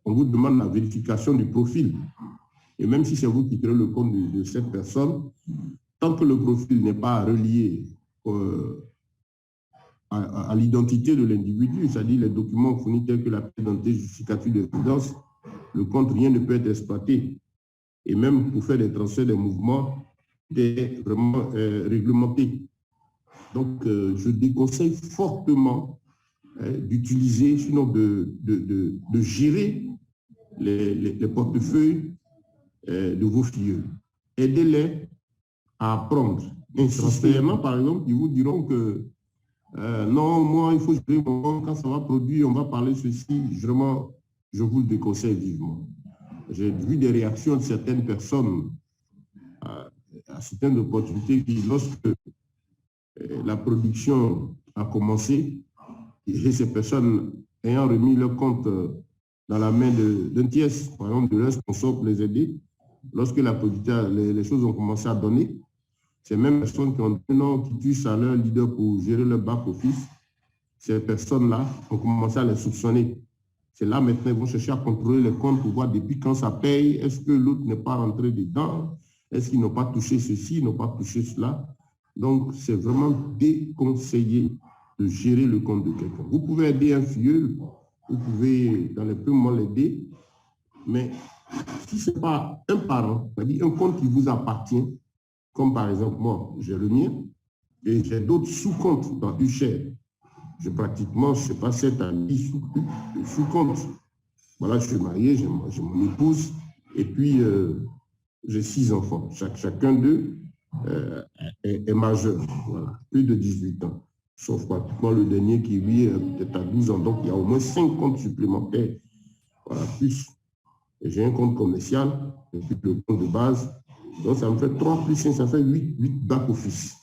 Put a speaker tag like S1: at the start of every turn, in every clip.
S1: on vous demande la vérification du profil. Et même si c'est vous qui créez le compte de cette personne, tant que le profil n'est pas relié à l'identité de l'individu, c'est-à-dire les documents fournis tels que la pièce d'identité justificative de résidence, le compte, rien ne peut être exploité. Et même pour faire des transferts, des mouvements, c'est vraiment réglementé. Donc, je déconseille fortement d'utiliser, sinon de gérer les portefeuilles de vos filles. Aidez-les à apprendre. Instantanément, par exemple, ils vous diront que non, moi, il faut gérer mon compte, quand ça va produire, on va parler ceci. Vraiment, je vous le déconseille vivement. J'ai vu des réactions de certaines personnes à certaines opportunités qui, lorsque la production a commencé, et ces personnes ayant remis leur compte dans la main d'un tiers, par exemple de leur sponsor pour les aider, lorsque la production, les choses ont commencé à donner, ces mêmes personnes qui ont dit non, qui touchent à leur leader pour gérer leur back-office, ces personnes-là ont commencé à les soupçonner. C'est là maintenant, ils vont chercher à contrôler les comptes pour voir depuis quand ça paye, est-ce que l'autre n'est pas rentré dedans, est-ce qu'ils n'ont pas touché ceci, ils n'ont pas touché cela. Donc, c'est vraiment déconseillé de gérer le compte de quelqu'un. Vous pouvez aider un filleul, vous pouvez dans les premiers mois l'aider, mais si ce n'est pas un parent, c'est-à-dire un compte qui vous appartient, comme par exemple moi, j'ai le mien, et j'ai d'autres sous-comptes dans UCHER. J'ai pratiquement, je ne sais pas, 7 amis sous-comptes. Voilà, je suis marié, j'ai mon épouse, et puis j'ai 6 enfants. Chacun d'eux est majeur, voilà, plus de 18 ans. Sauf pratiquement le dernier qui, lui, peut-être à 12 ans. Donc, il y a au moins 5 comptes supplémentaires. Voilà, plus. J'ai un compte commercial, et puis le compte de base. Donc, ça me fait 3 plus 5, ça fait 8 back-office.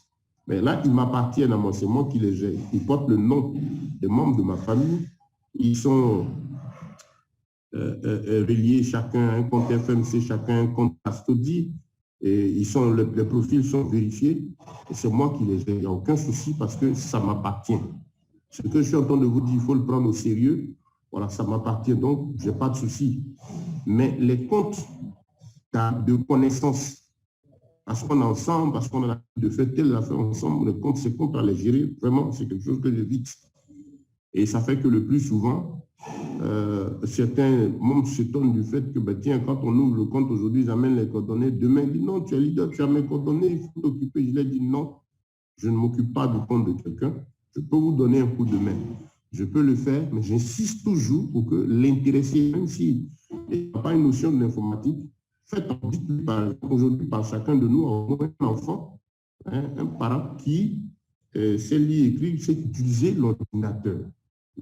S1: Mais là, ils m'appartiennent à moi, c'est moi qui les gère. Ils portent le nom des membres de ma famille. Ils sont reliés, chacun un compte FMC, chacun un compte Custody. Et les profils sont vérifiés. Et c'est moi qui les gère. Il n'y a aucun souci parce que ça m'appartient. Ce que je suis en train de vous dire, il faut le prendre au sérieux. Voilà, ça m'appartient, donc je n'ai pas de souci. Mais les comptes de connaissance, parce qu'on est ensemble, parce qu'on a de faire telle affaire ensemble, les comptes, c'est comptes à les gérer, vraiment, c'est quelque chose que j'évite. Et ça fait que le plus souvent, certains membres s'étonnent du fait que, ben, tiens, quand on ouvre le compte aujourd'hui, ils amènent les coordonnées. Demain, ils disent non, tu es leader, tu as mes coordonnées, il faut t'occuper. Je leur dis non, je ne m'occupe pas du compte de quelqu'un. Je peux vous donner un coup de main. Je peux le faire, mais j'insiste toujours pour que l'intéressé, même s'il n'a pas une notion de l'informatique, dites-lui aujourd'hui par chacun de nous, au moins un enfant, hein, un parent qui sait lire, écrire, sait utiliser l'ordinateur.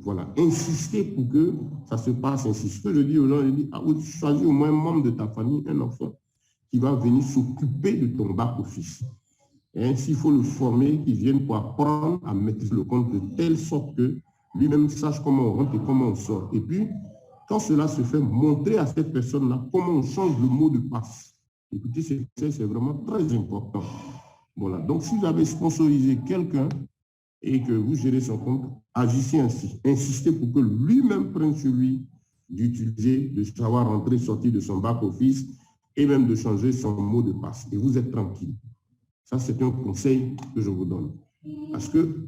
S1: Voilà, insister pour que ça se passe ainsi. Ce que je dis aux gens, je dis, choisis au moins un membre de ta famille, un enfant, qui va venir s'occuper de ton back-office. Et ainsi, il faut le former, qu'il vienne pour apprendre à maîtriser le compte de telle sorte que lui-même sache comment on rentre et comment on sort. Et puis, quand cela se fait, montrer à cette personne-là comment on change le mot de passe. Écoutez, c'est vraiment très important. Voilà. Donc, si vous avez sponsorisé quelqu'un et que vous gérez son compte, agissez ainsi. Insistez pour que lui-même prenne sur lui d'utiliser, de savoir rentrer, sortir de son back-office et même de changer son mot de passe. Et vous êtes tranquille. Ça, c'est un conseil que je vous donne. Parce que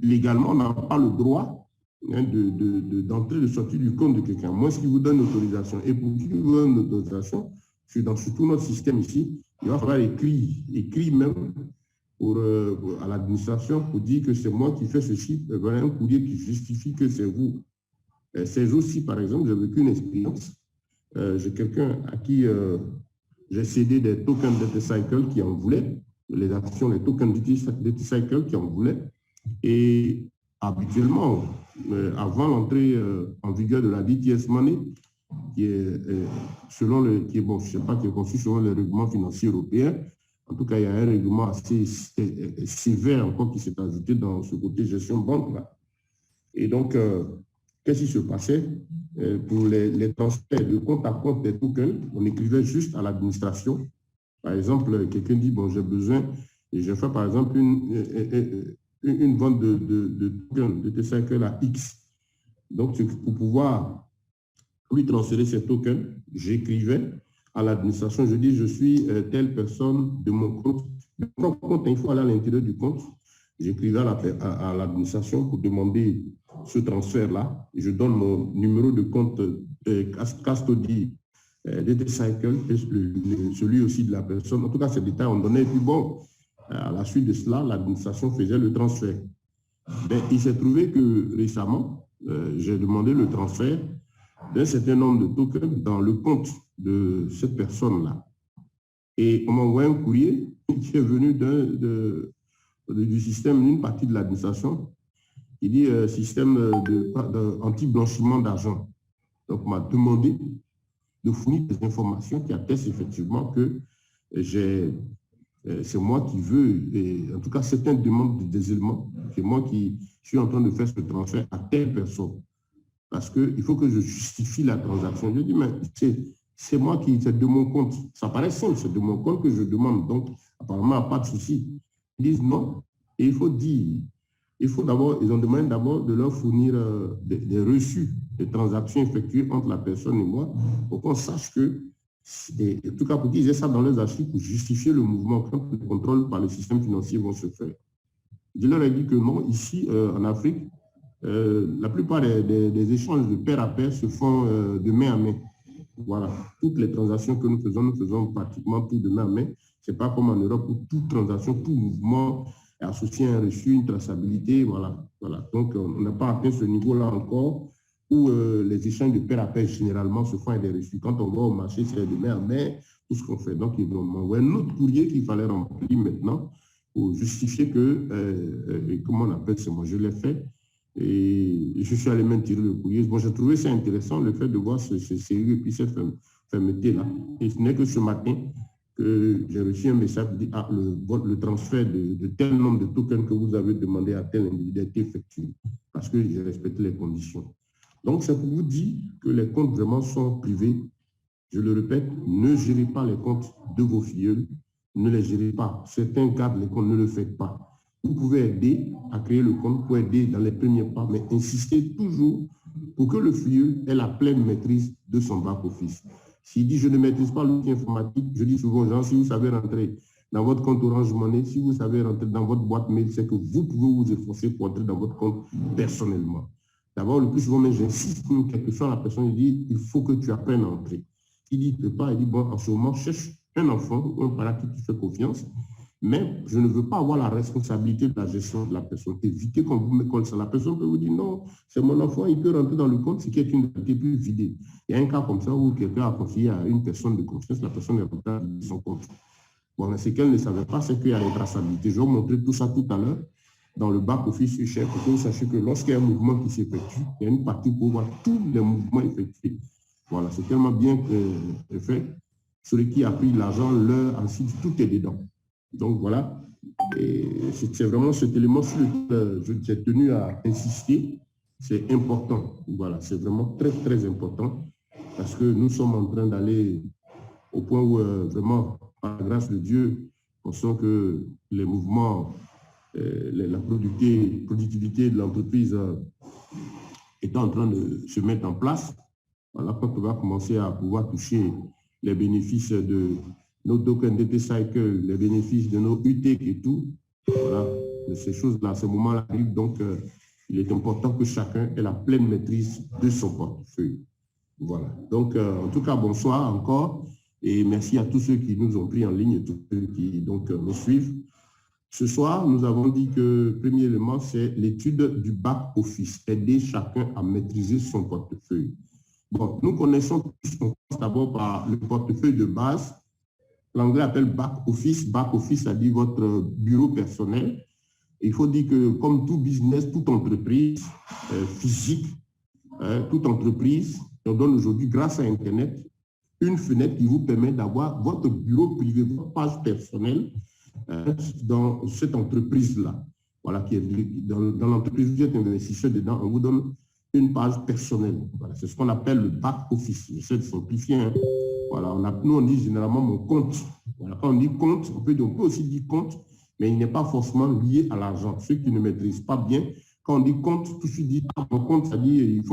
S1: légalement, on n'a pas le droit d'entrer et de sortir du compte de quelqu'un. Moi, ce qui vous donne l'autorisation. Et pour qui vous donne l'autorisation, dans tout notre système ici, il va falloir écrire même à l'administration pour dire que c'est moi qui fais ceci. Voilà un courrier qui justifie que c'est vous. Ces jours-ci, par exemple, j'ai vécu une expérience. J'ai quelqu'un à qui j'ai cédé des tokens DataCycle qui en voulaient, les actions, les tokens DataCycle qui en voulaient. Et habituellement, avant l'entrée en vigueur de la DTS Money, qui est selon je ne sais pas, qui est conçu selon les règlements financiers européens. En tout cas, il y a un règlement assez sévère encore qui s'est ajouté dans ce côté gestion banque-là. Et donc, qu'est-ce qui se passait? Pour les transferts de compte à compte des tokens, on écrivait juste à l'administration. Par exemple, quelqu'un dit, bon, j'ai besoin, et je fais par exemple une vente de tokens de T5 à X. Donc, pour pouvoir lui transférer ces tokens, j'écrivais à l'administration, je dis, je suis telle personne de mon compte. De mon compte, il faut aller à l'intérieur du compte. J'écrivais à l'administration pour demander ce transfert-là. Je donne mon numéro de compte custody DataCycle, celui aussi de la personne. En tout cas, ces détails, on donnait. Et puis bon, à la suite de cela, l'administration faisait le transfert. Mais il s'est trouvé que récemment, j'ai demandé le transfert d'un certain nombre de tokens dans le compte de cette personne-là. Et on m'a envoyé un courrier qui est venu du système, d'une partie de l'administration, qui dit système anti-blanchiment d'argent. Donc, on m'a demandé de fournir des informations qui attestent effectivement que c'est moi qui veux, et en tout cas, certains demandent des éléments, c'est moi qui suis en train de faire ce transfert à telle personne. Parce qu'il faut que je justifie la transaction. Je dis, mais c'est moi qui, c'est de mon compte. Ça paraît simple, c'est de mon compte que je demande. Donc, apparemment, pas de souci. Ils disent non. Et il faut dire, ils ont demandé d'abord de leur fournir des reçus des transactions effectuées entre la personne et moi, pour qu'on sache que, en tout cas pour qu'ils aient ça dans les archives pour justifier le mouvement quand le contrôle par le système financier vont se faire. Je leur ai dit que non, ici en Afrique, la plupart des échanges de pair à pair se font de main à main. Voilà, toutes les transactions que nous faisons pratiquement tout de main à main. Ce n'est pas comme en Europe où toute transaction, tout mouvement est associé à un reçu, une traçabilité. Voilà. Donc, on n'a pas atteint ce niveau-là encore où les échanges de pair à pair généralement se font avec des reçus. Quand on va au marché, c'est de main à main, tout ce qu'on fait. Donc, ils vont m'envoyer un autre courrier qu'il fallait remplir maintenant pour justifier que, comment on appelle ça, moi je l'ai fait. Et je suis allé même tirer le courrier. Bon, j'ai trouvé ça intéressant, le fait de voir ce sérieux et puis cette fermeté-là. Et ce n'est que ce matin que j'ai reçu un message qui dit « Ah, le transfert de tel nombre de tokens que vous avez demandé à tel individu a été effectué parce que j'ai respecté les conditions. » Donc, c'est pour vous dire que les comptes vraiment sont privés. Je le répète, ne gérez pas les comptes de vos filleuls, ne les gérez pas. Certains gardent les comptes, ne le faites pas. Vous pouvez aider à créer le compte, vous pouvez aider dans les premiers pas, mais insistez toujours pour que le filleul ait la pleine maîtrise de son back-office. S'il dit « je ne maîtrise pas l'outil informatique », je dis souvent aux gens, si vous savez rentrer dans votre compte Orange Money, si vous savez rentrer dans votre boîte mail, c'est que vous pouvez vous efforcer pour entrer dans votre compte personnellement. D'abord, le plus souvent, j'insiste, quelle que soit la personne, il dit « il faut que tu apprennes à entrer ». Il dit « il ne peut pas », il dit « bon, en ce moment, cherche un enfant ou un parent qui te fait confiance. » Mais je ne veux pas avoir la responsabilité de la gestion de la personne. Évitez qu'on vous mette comme ça. La personne peut vous dire non, c'est mon enfant, il peut rentrer dans le compte, ce qui est une réalité plus vidée. Il y a un cas comme ça où quelqu'un a confié à une personne de confiance, la personne est rentrée dans son compte. Bon, mais ce qu'elle ne savait pas, c'est qu'il y a une traçabilité. Je vais vous montrer tout ça tout à l'heure dans le back-office UCHEF pour que vous sachiez que lorsqu'il y a un mouvement qui s'effectue, il y a une partie pour voir tous les mouvements effectués. Voilà, c'est tellement bien fait. Celui qui a pris l'argent, l'heure, ensuite, tout est dedans. Donc voilà, c'est vraiment cet élément sur lequel j'ai tenu à insister. C'est important. Voilà, c'est vraiment très, très important parce que nous sommes en train d'aller au point où vraiment, par la grâce de Dieu, on sent que les mouvements, la productivité de l'entreprise est en train de se mettre en place. Voilà, quand on va commencer à pouvoir toucher les bénéfices de nos tokens DataCycle, les bénéfices de nos UTEC et tout, voilà, ces choses-là, ces moments-là arrivent. Donc, il est important que chacun ait la pleine maîtrise de son portefeuille. Voilà. Donc, en tout cas, bonsoir encore et merci à tous ceux qui nous ont pris en ligne et tous ceux qui donc, nous suivent. Ce soir, nous avons dit que le premier élément, c'est l'étude du back-office, aider chacun à maîtriser son portefeuille. Bon, nous connaissons tous, on commence d'abord par le portefeuille de base. L'anglais appelle back-office. Back-office, ça dit votre bureau personnel. Il faut dire que comme tout business, toute entreprise physique, toute entreprise, on donne aujourd'hui, grâce à Internet, une fenêtre qui vous permet d'avoir votre bureau privé, votre page personnelle dans cette entreprise-là. Voilà, qui est dans l'entreprise, vous êtes investisseur dedans, on vous donne une page personnelle. Voilà, c'est ce qu'on appelle le back-office. J'essaie de simplifier. Hein. Voilà, nous, on dit généralement mon compte. Voilà, quand on dit compte, on peut aussi dire compte, mais il n'est pas forcément lié à l'argent. Ceux qui ne maîtrisent pas bien, quand on dit compte, tout de suite dit mon compte, c'est-à-dire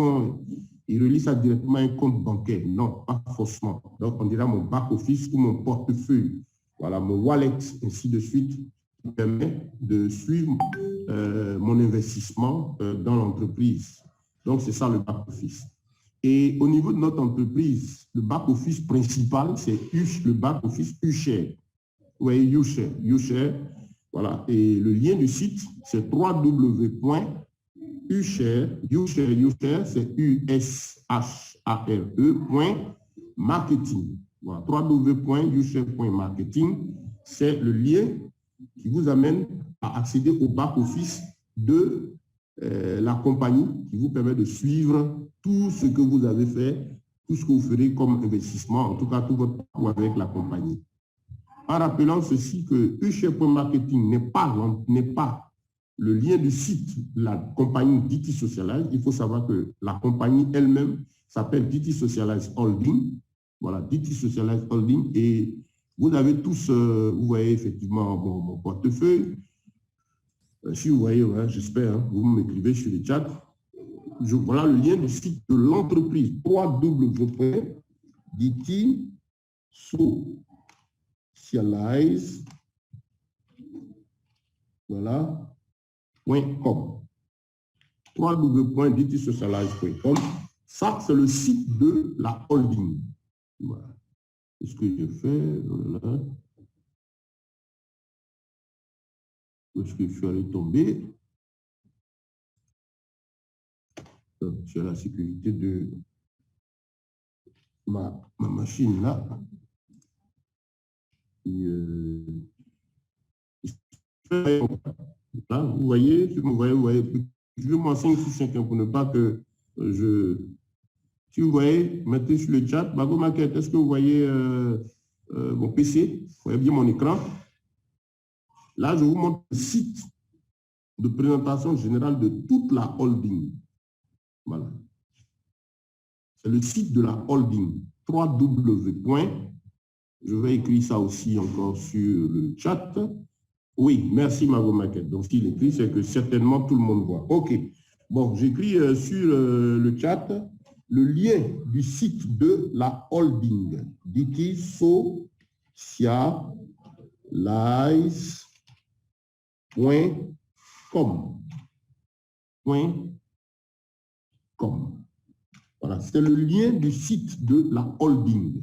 S1: ils relient ça directement à un compte bancaire. Non, pas forcément. Donc, on dira mon back-office ou mon portefeuille. Voilà, mon wallet, ainsi de suite, qui permet de suivre mon investissement dans l'entreprise. Donc, c'est ça le back-office. Et au niveau de notre entreprise, le back-office principal, c'est le back-office UShare. Oui, UShare. Voilà. Et le lien du site, c'est www.ushare, c'est ushare.marketing. Voilà. www.ushare.marketing, c'est le lien qui vous amène à accéder au back-office de la compagnie, qui vous permet de suivre tout ce que vous avez fait, tout ce que vous ferez comme investissement, en tout cas tout votre parcours avec la compagnie. En rappelant ceci que ushare.marketing n'est pas le lien du site de la compagnie DT Socialize. Il faut savoir que la compagnie elle-même s'appelle DT Socialize Holding. Voilà, DT Socialize Holding. Et vous avez tous, vous voyez effectivement mon portefeuille. Si vous voyez, ouais, j'espère, hein, vous m'écrivez sur le chat. Voilà le lien du site de l'entreprise www.dtsocialize, voilà, .com. www.dtsocialize.com. Ça, c'est le site de la holding. Voilà. C'est ce que j'ai fait. Voilà. Où est-ce que je suis allé tomber? Sur la sécurité de ma machine là. Et, là, vous voyez, je vais m'en 5 sur 5 pour ne pas que si vous voyez, mettez sur le chat, Bago Market, est-ce que vous voyez mon PC? Vous voyez bien mon écran? Là, je vous montre le site de présentation générale de toute la holding. Voilà. C'est le site de la holding. Je vais écrire ça aussi encore sur le chat. Oui, merci Mago Market. Donc, s'il écrit, c'est que certainement tout le monde voit. OK. Bon, j'écris sur le chat le lien du site de la holding. DT Socialize.com. Voilà, c'est le lien du site de la holding.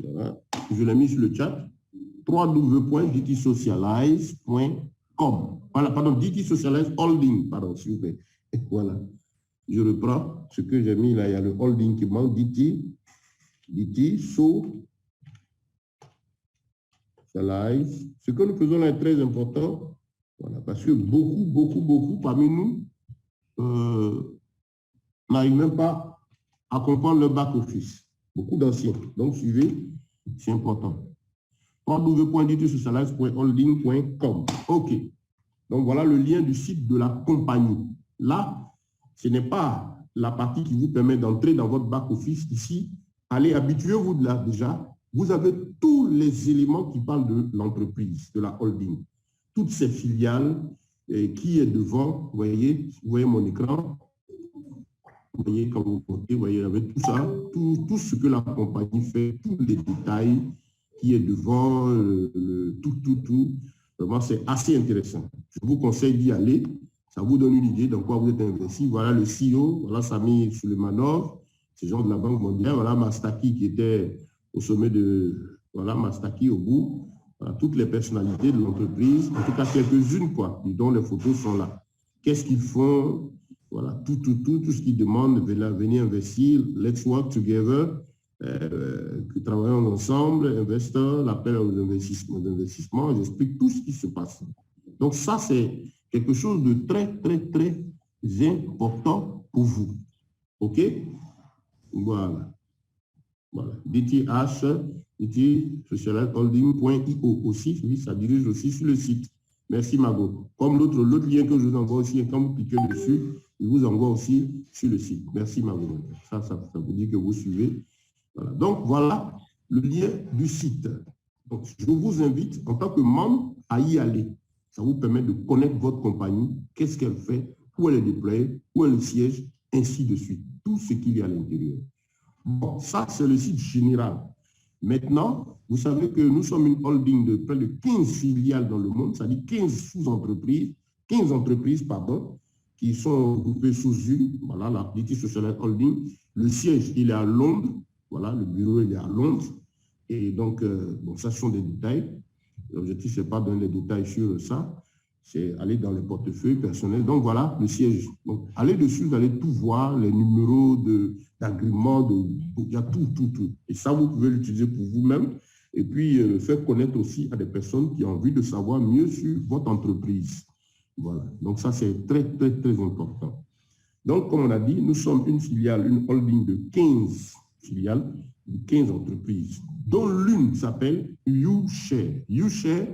S1: Voilà. Je l'ai mis sur le chat. www.dtsocialize.com. Voilà, pardon, DT Socialize Holding, pardon, s'il vous plaît. Voilà. Je reprends ce que j'ai mis là, il y a le holding qui manque, DT Socialize. Ce que nous faisons là est très important, voilà, parce que beaucoup parmi nous n'arrivent même pas à comprendre le back-office. Beaucoup d'anciens. Donc, suivez, c'est important. www.dtsocialize.holding.com. OK. Donc, voilà le lien du site de la compagnie. Là, ce n'est pas la partie qui vous permet d'entrer dans votre back-office ici. Allez, habituez-vous de là déjà. Vous avez tous les éléments qui parlent de l'entreprise, de la holding. Toutes ces filiales, qui est devant, vous voyez mon écran. Vous voyez, quand vous comptez, vous voyez, avec tout ça, tout ce que la compagnie fait, tous les détails qui est devant, tout. Vraiment, c'est assez intéressant. Je vous conseille d'y aller. Ça vous donne une idée dans quoi vous êtes investi. Voilà le CEO, voilà Sami Suleymanov, c'est gens de la Banque mondiale. Voilà Mastaki qui était au sommet de... Voilà Mastaki au bout. Voilà, toutes les personnalités de l'entreprise, en tout cas quelques-unes, quoi, dont les photos sont là. Qu'est-ce qu'ils font? Voilà, tout ce qu'ils demandent, venir investir, let's work together, que travaillons ensemble, investisseurs, l'appel aux investissements, j'explique tout ce qui se passe. Donc ça, c'est quelque chose de très important pour vous. OK? Voilà. DTH, DTSocializeHolding.io aussi, oui, ça dirige aussi sur le site. Merci Mago. Comme l'autre lien que je vous envoie aussi, quand vous cliquez dessus, il vous envoie aussi sur le site. Merci Mago. Ça vous dit que vous suivez. Voilà. Donc voilà le lien du site. Donc, je vous invite en tant que membre à y aller. Ça vous permet de connaître votre compagnie, qu'est-ce qu'elle fait, où elle est déployée, où est le siège, ainsi de suite. Tout ce qu'il y a à l'intérieur. Bon, ça, c'est le site général. Maintenant, vous savez que nous sommes une holding de près de 15 filiales dans le monde, c'est-à-dire 15 sous-entreprises, 15 entreprises, pardon, qui sont groupées sous une, voilà, la British Social Holding. Le siège, il est à Londres, voilà, le bureau, il est à Londres. Et donc, bon, ça, ce sont des détails. L'objectif, ce n'est pas de donner des détails sur ça, c'est aller dans les portefeuilles personnels. Donc, voilà le siège. Donc, allez dessus, vous allez tout voir, les numéros d'agrément, il y a tout. Et ça, vous pouvez l'utiliser pour vous-même et puis le faire connaître aussi à des personnes qui ont envie de savoir mieux sur votre entreprise. Voilà. Donc, ça, c'est très important. Donc, comme on a dit, nous sommes une filiale, une holding de 15 filiales, de 15 entreprises, dont l'une s'appelle YouShare. YouShare,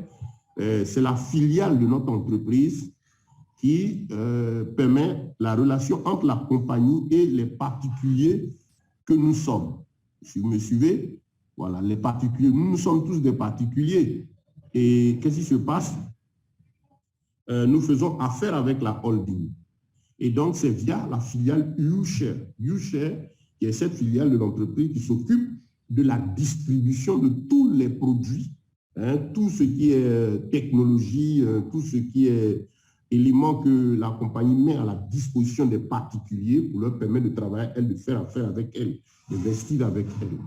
S1: c'est la filiale de notre entreprise qui permet la relation entre la compagnie et les particuliers que nous sommes. Si vous me suivez, voilà, les particuliers, nous sommes tous des particuliers. Et qu'est-ce qui se passe? Nous faisons affaire avec la holding. Et donc, c'est via la filiale YouShare. YouShare, qui est cette filiale de l'entreprise qui s'occupe de la distribution de tous les produits, hein, tout ce qui est technologie, tout ce qui est éléments que la compagnie met à la disposition des particuliers pour leur permettre de travailler, elle, de faire affaire avec elle, d'investir avec elle.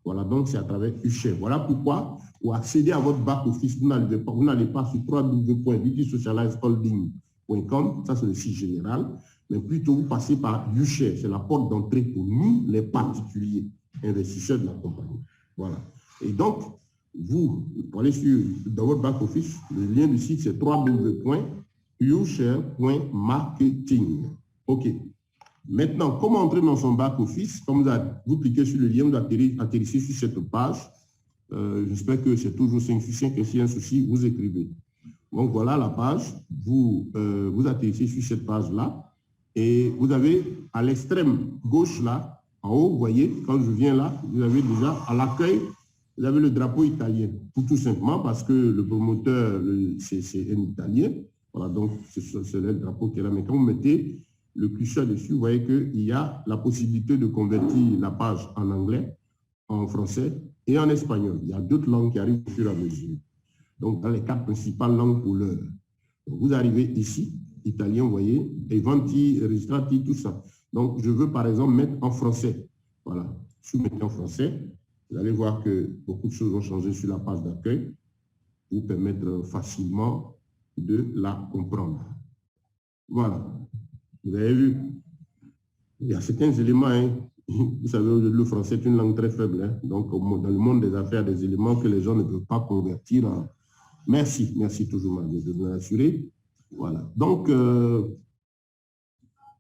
S1: Voilà, donc c'est à travers YouShare. Voilà pourquoi, pour accéder à votre back-office, vous n'allez pas sur www.bitsocializeholding.com, ça c'est le site général, mais plutôt vous passez par YouShare, c'est la porte d'entrée pour nous, les particuliers, investisseurs de la compagnie. Voilà. Et donc, vous allez dans votre back-office, le lien du site c'est www.youshare.marketing. OK. Maintenant, comment entrer dans son back-office? Comme vous cliquez sur le lien, vous atterrissez sur cette page. J'espère que c'est toujours 5 sur 5 et s'il y a un souci, vous écrivez. Donc, voilà la page. Vous atterrissez sur cette page-là et vous avez à l'extrême gauche, là, en haut, vous voyez, quand je viens là, vous avez déjà à l'accueil, vous avez le drapeau italien. Tout simplement parce que le promoteur, c'est un Italien. Voilà, donc c'est le drapeau qui est là. Mais quand vous mettez le curseur dessus, vous voyez qu'il y a la possibilité de convertir la page en anglais, en français et en espagnol. Il y a d'autres langues qui arrivent au fur et à mesure. Donc, dans les 4 principales langues pour l'heure. Vous arrivez ici, italien, vous voyez, Eventi, Registrati, tout ça. Donc, je veux par exemple mettre en français. Voilà, si vous mettez en français, vous allez voir que beaucoup de choses vont changer sur la page d'accueil pour permettre facilement de la comprendre. Voilà. Vous avez vu, il y a certains éléments, hein. Vous savez, le français est une langue très faible. Hein. Donc, dans le monde des affaires, des éléments que les gens ne peuvent pas convertir. Merci toujours de me rassurer. Voilà. Donc,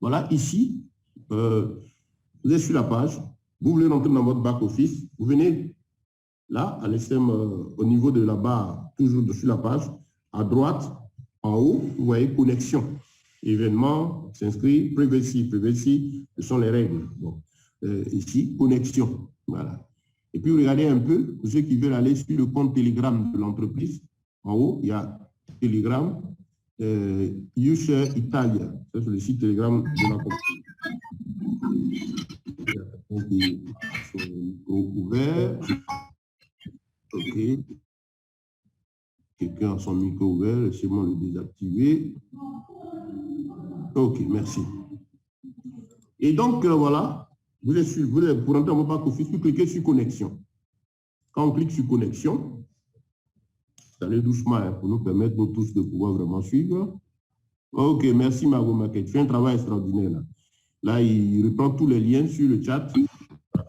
S1: voilà, ici, vous êtes sur la page, vous voulez rentrer dans votre back-office, vous venez là, à l'extrême, au niveau de la barre, toujours dessus la page, à droite, en haut, vous voyez connexion. Événement, s'inscrit, privacy, ce sont les règles. Bon. Ici, connexion. Voilà. Et puis, regardez un peu, pour ceux qui veulent aller sur le compte Telegram de l'entreprise, en haut, il y a Telegram, YouShare Italia. Ça, c'est le site Telegram de l'entreprise. Micro ouvert. OK. Quelqu'un a son micro ouvert, laissez-moi le désactiver. OK, merci. Et donc, voilà, vous êtes pour entrer dans votre back-office, vous cliquez sur connexion. Quand on clique sur connexion, vous allez doucement hein, pour nous permettre, nous tous, de pouvoir vraiment suivre. OK, merci Margot Maquet. Tu fais un travail extraordinaire là. Là, il reprend tous les liens sur le chat.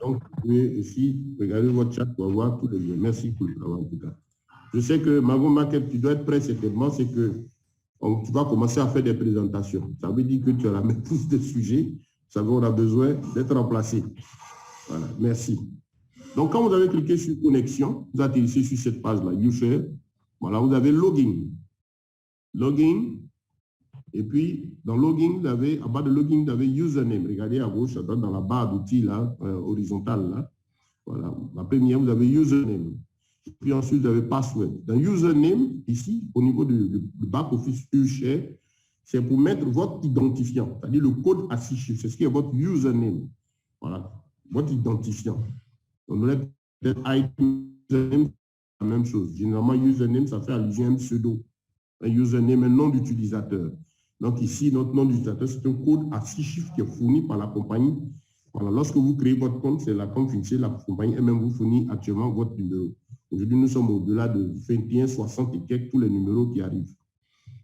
S1: Donc, vous pouvez ici regarder votre chat pour avoir tous les liens. Merci pour le travail en tout cas. Je sais que Margot Maquet, tu dois être prêt certainement, c'est que tu vas commencer à faire des présentations. Ça veut dire que tu as la maîtrise des sujets. Ça veut dire qu'on a besoin d'être remplacé. Voilà, merci. Donc, quand vous avez cliqué sur connexion, vous atterrissez sur cette page-là, YouShare. Voilà, vous avez login. Login. Et puis, dans login, vous avez, en bas de login, vous avez username. Regardez à gauche, à droite, dans la barre d'outils, là, horizontale, là. Voilà. La première, vous avez username. Puis ensuite, vous avez password. Dans username, ici, au niveau du back-office UShare, c'est pour mettre votre identifiant, c'est-à-dire le code à 6 chiffres. C'est ce qui est votre username. Voilà, votre identifiant. Donc, username, la même chose. Généralement, username, ça fait allusion à un pseudo. Un username, un nom d'utilisateur. Donc ici, notre nom d'utilisateur, c'est un code à 6 chiffres qui est fourni par la compagnie. Voilà, lorsque vous créez votre compte, c'est la compte financière, la compagnie elle-même vous fournit actuellement votre numéro. Aujourd'hui, nous sommes au-delà de 21, 60 et quelques, tous les numéros qui arrivent.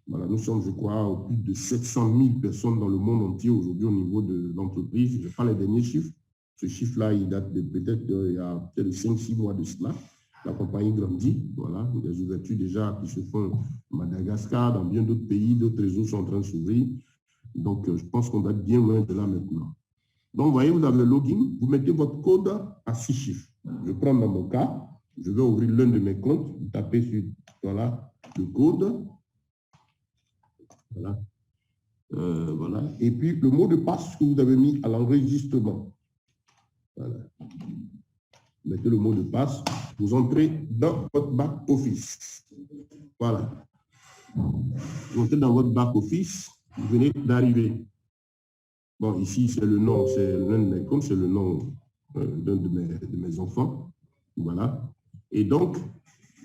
S1: Voilà, nous sommes, je crois, au plus de 700 000 personnes dans le monde entier aujourd'hui au niveau de l'entreprise. Je n'ai pas les derniers chiffres. Ce chiffre-là, il date de peut-être il y a peut-être 5-6 mois de cela. La compagnie grandit, voilà, des ouvertures déjà qui se font à Madagascar, dans bien d'autres pays, d'autres réseaux sont en train de s'ouvrir. Donc, je pense qu'on va être bien loin de là maintenant. Donc, vous voyez, vous avez le login, vous mettez votre code à 6 chiffres. Je prends dans mon cas, je vais ouvrir l'un de mes comptes, vous tapez sur, voilà, le code. Voilà. Voilà. Et puis, le mot de passe que vous avez mis à l'enregistrement. Voilà. Vous mettez le mot de passe, vous entrez dans votre back-office. Voilà. Vous entrez dans votre back-office, vous venez d'arriver. Bon, ici, c'est le nom, c'est l'un de mes comptes, c'est le nom d'un de mes enfants. Voilà. Et donc, vous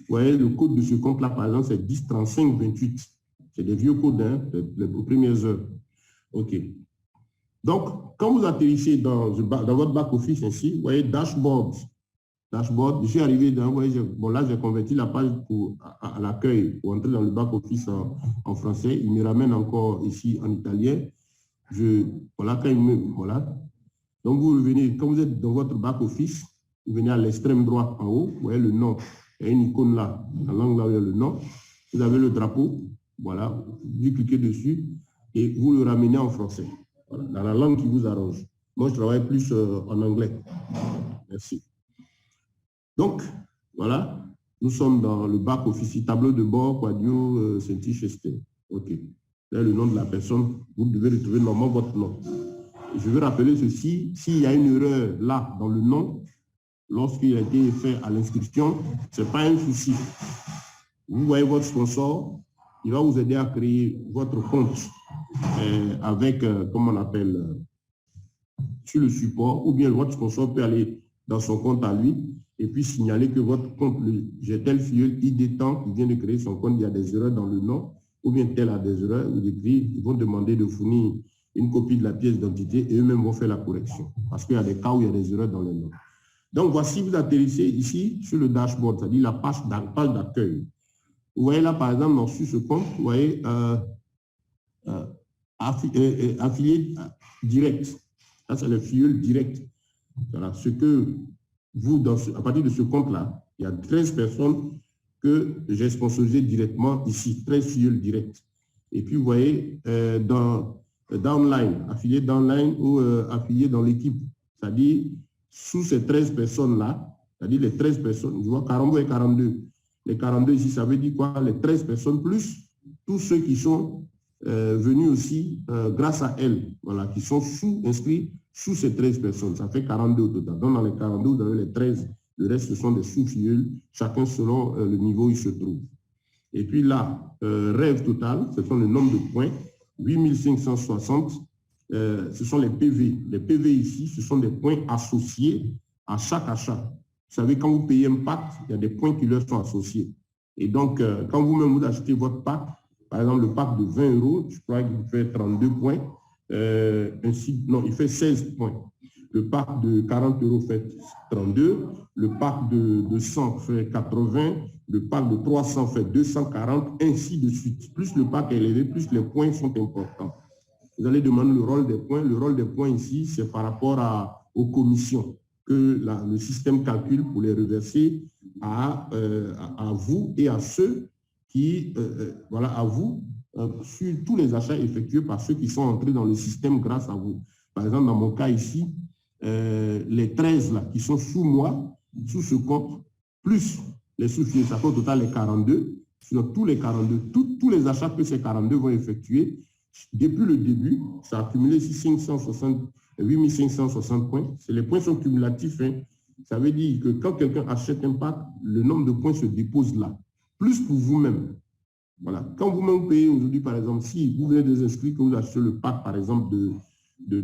S1: voyez, le code de ce compte-là, par exemple, c'est 103528. C'est des vieux codes, hein, les premières heures. OK. Donc, quand vous atterrissez dans votre back-office ici, vous voyez dashboard. Dashboard, je suis arrivé dans, bon là j'ai converti la page à l'accueil pour entrer dans le back-office en français. Il me ramène encore ici en italien. Voilà, quand il me, voilà. Donc vous revenez, quand vous êtes dans votre back-office, vous venez à l'extrême droite en haut, vous voyez le nom, il y a une icône là, la langue là où il y a le nom. Vous avez le drapeau, voilà, vous cliquez dessus et vous le ramenez en français, voilà, dans la langue qui vous arrange. Moi je travaille plus en anglais. Merci. Donc, voilà, nous sommes dans le back-office, tableau de bord, Quadio, Senti-Chester. OK. Là, le nom de la personne, vous devez retrouver normalement votre nom. Et je veux rappeler ceci, s'il y a une erreur là, dans le nom, lorsqu'il a été fait à l'inscription, ce n'est pas un souci. Vous voyez votre sponsor, il va vous aider à créer votre compte avec, comment on appelle, sur le support, ou bien votre sponsor peut aller dans son compte à lui, et puis signaler que votre compte, j'ai tel filleul, ID temps, qui vient de créer son compte, il y a des erreurs dans le nom, ou bien tel a des erreurs, ou ils vont demander de fournir une copie de la pièce d'identité et eux-mêmes vont faire la correction. Parce qu'il y a des cas où il y a des erreurs dans les noms. Donc, voici, vous atterrissez ici sur le dashboard, c'est-à-dire la page d'accueil. Vous voyez là, par exemple, sur ce compte, vous voyez affilié direct. Ça, c'est le filleul direct. Voilà, ce que vous, à partir de ce compte-là, il y a 13 personnes que j'ai sponsorisées directement ici, 13 filleuls directs. Et puis, vous voyez, dans downline, affilié downline ou affilié dans l'équipe, c'est-à-dire sous ces 13 personnes-là, c'est-à-dire les 13 personnes, je vois 42 et 42. Les 42 ici, ça veut dire quoi? Les 13 personnes plus tous ceux qui sont venus aussi grâce à elles, voilà, qui sont inscrits sous ces 13 personnes. Ça fait 42 au total. Donc, dans les 42, vous avez les 13. Le reste, ce sont des sous-filleuls, chacun selon le niveau où il se trouve. Et puis là, rêve total, ce sont le nombre de points, 8560. Ce sont les PV. Les PV ici, ce sont des points associés à chaque achat. Vous savez, quand vous payez un pack, il y a des points qui leur sont associés. Et donc, quand vous-même vous achetez votre pack, par exemple, le pack de 20 €, je crois qu'il fait 32 points. Non, il fait 16 points. Le pack de 40 € fait 32. Le pack de 100 fait 80. Le pack de 300 fait 240, ainsi de suite. Plus le pack est élevé, plus les points sont importants. Vous allez demander le rôle des points. Le rôle des points ici, c'est par rapport aux commissions que le système calcule pour les reverser à vous et à ceux qui, voilà, à vous, sur tous les achats effectués par ceux qui sont entrés dans le système grâce à vous. Par exemple, dans mon cas ici, les 13 là, qui sont sous moi, sous ce compte, plus les sous-filleuls, ça fait au total les 42. Sur tous les 42, tous les achats que ces 42 vont effectuer, depuis le début, ça a accumulé ici 8560 points. Les points sont cumulatifs. Hein. ça veut dire que quand quelqu'un achète un pack, le nombre de points se dépose là. Plus pour vous-même. Voilà. Quand vous-même payez aujourd'hui, par exemple, si vous venez de vous inscrire, que vous achetez le pack, par exemple, je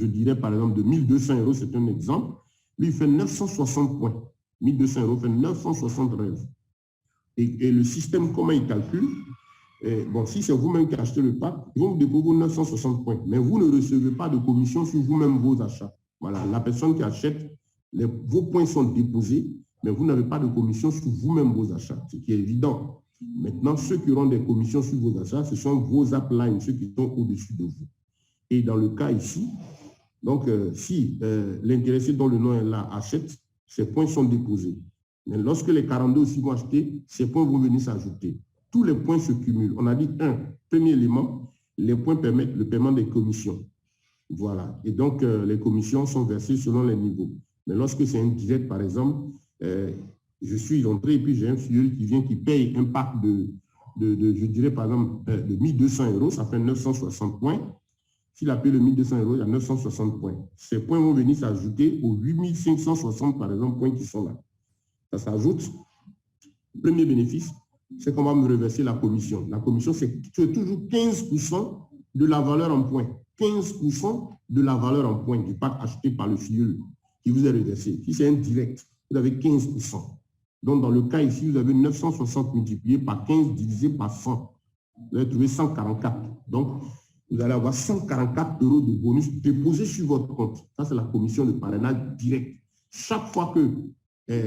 S1: dirais, par exemple, de 1200 €, c'est un exemple, lui, il fait 960 points. 1200 € fait 960 rêves. Et le système, comment il calcule? Bon, si c'est vous-même qui achetez le pack, ils vont vous déposer 960 points. Mais vous ne recevez pas de commission sur vous-même vos achats. Voilà, la personne qui achète, vos points sont déposés, mais vous n'avez pas de commission sur vous-même vos achats, ce qui est évident. Maintenant, ceux qui auront des commissions sur vos achats, ce sont vos uplines, ceux qui sont au-dessus de vous. Et dans le cas ici, donc si l'intéressé dont le nom est là achète, ces points sont déposés. Mais lorsque les 42 aussi vont acheter, ces points vont venir s'ajouter. Tous les points se cumulent. On a dit premier élément, les points permettent le paiement des commissions. Voilà. Et donc, les commissions sont versées selon les niveaux. Mais lorsque c'est un direct, par exemple, je suis entré et puis j'ai un filleul qui vient, qui paye un pack je dirais par exemple, de 1200 €, ça fait 960 points. S'il a payé le 1200 €, il y a 960 points. Ces points vont venir s'ajouter aux 8560, par exemple, points qui sont là. Ça s'ajoute. Premier bénéfice, c'est qu'on va me reverser la commission. La commission, c'est toujours 15% de la valeur en points. 15% de la valeur en points du pack acheté par le filleul qui vous est reversé. Si c'est un direct, vous avez 15%. Donc, dans le cas ici, vous avez 960 multiplié par 15 divisé par 100. Vous allez trouver 144. Donc, vous allez avoir 144 € de bonus déposés sur votre compte. Ça, c'est la commission de parrainage direct. Chaque fois que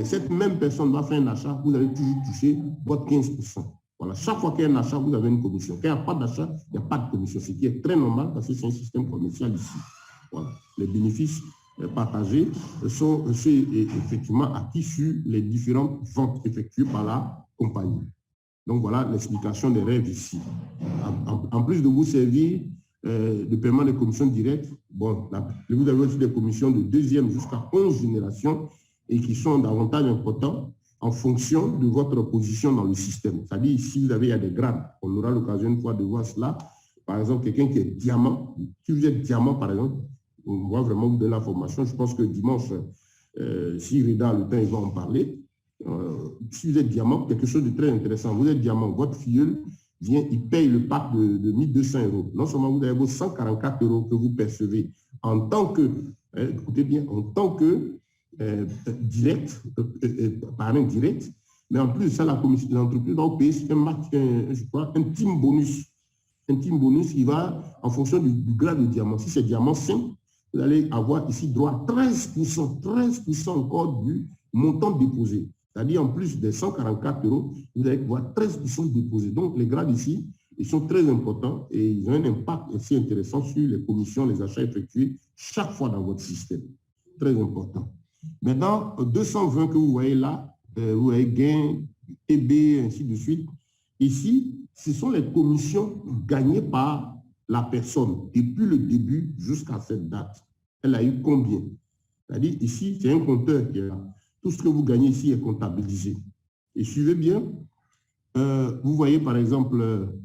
S1: cette même personne va faire un achat, vous allez toujours toucher votre 15%. Voilà. Chaque fois qu'il y a un achat, vous avez une commission. Quand il n'y a pas d'achat, il n'y a pas de commission. Ce qui est très normal parce que c'est un système commercial ici. Voilà. Les bénéfices partagés sont effectivement acquis sur les différentes ventes effectuées par la compagnie. Donc voilà l'explication des rêves ici. En plus de vous servir de paiement des commissions directes, bon, vous avez aussi des commissions de deuxième jusqu'à 11 générations et qui sont davantage importants en fonction de votre position dans le système. C'est-à-dire, si vous avez, il y a des grades, on aura l'occasion une fois de voir cela. Par exemple, quelqu'un qui est diamant, si vous êtes diamant, par exemple, on va vraiment vous donner la formation. Je pense que dimanche, si Reda a le temps, il va en parler. Si vous êtes diamant, quelque chose de très intéressant. Vous êtes diamant, votre filleul vient, il paye le pack de 1200 €. Non seulement vous avez vos 144 € que vous percevez en tant que, écoutez bien, en tant que direct, parrain direct, mais en plus de ça, l'entreprise va vous payer un team bonus. Un team bonus qui va en fonction du grade de diamant. Si c'est diamant 5, vous allez avoir ici droit à 13% encore du montant déposé. C'est-à-dire en plus des 144 €, vous allez avoir 13% déposé. Donc les grades ici, ils sont très importants et ils ont un impact assez intéressant sur les commissions, les achats effectués chaque fois dans votre système. Très important. Maintenant, 220 que vous voyez là, vous voyez gain, TB, ainsi de suite. Ici, ce sont les commissions gagnées par la personne depuis le début jusqu'à cette date. Elle a eu combien? C'est-à-dire ici, c'est un compteur qui est là. Tout ce que vous gagnez ici est comptabilisé. Et suivez bien, vous voyez par exemple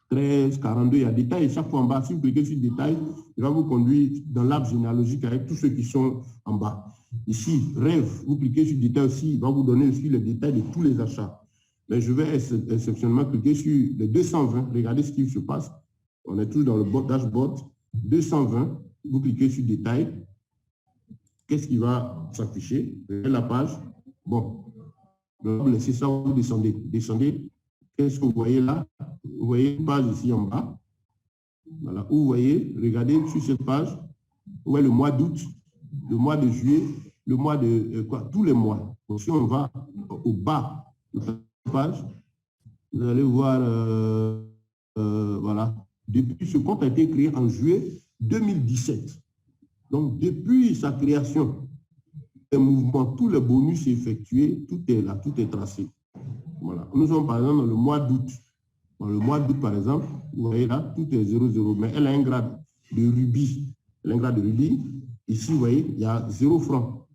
S1: 13, 42, il y a détail. Et chaque fois en bas, si vous cliquez sur détail, il va vous conduire dans l'arbre généalogique avec tous ceux qui sont en bas. Ici, rêve, vous cliquez sur détail aussi, il va vous donner aussi le détail de tous les achats. Mais je vais exceptionnellement cliquer sur les 220. Regardez ce qui se passe. On est toujours dans le dashboard. 220, vous cliquez sur détail. Qu'est-ce qui va s'afficher? La page. Bon, vous laissez ça, vous descendez. Descendez. Qu'est-ce que vous voyez là? Vous voyez une page ici en bas. Voilà. Où vous voyez, regardez sur cette page, vous voyez le mois d'août, le mois de juillet, le mois de tous les mois. Donc, si on va au bas de la page, vous allez voir, voilà. Depuis, ce compte a été créé en juillet 2017. Donc, depuis sa création, les mouvements, tous les bonus effectués, tout est là, tout est tracé. Voilà. Nous sommes par exemple dans le mois d'août. Dans le mois d'août, par exemple, vous voyez là, tout est 0,0. Mais elle a un grade de rubis. Elle a un grade de rubis. Ici, vous voyez, il y a 0 francs.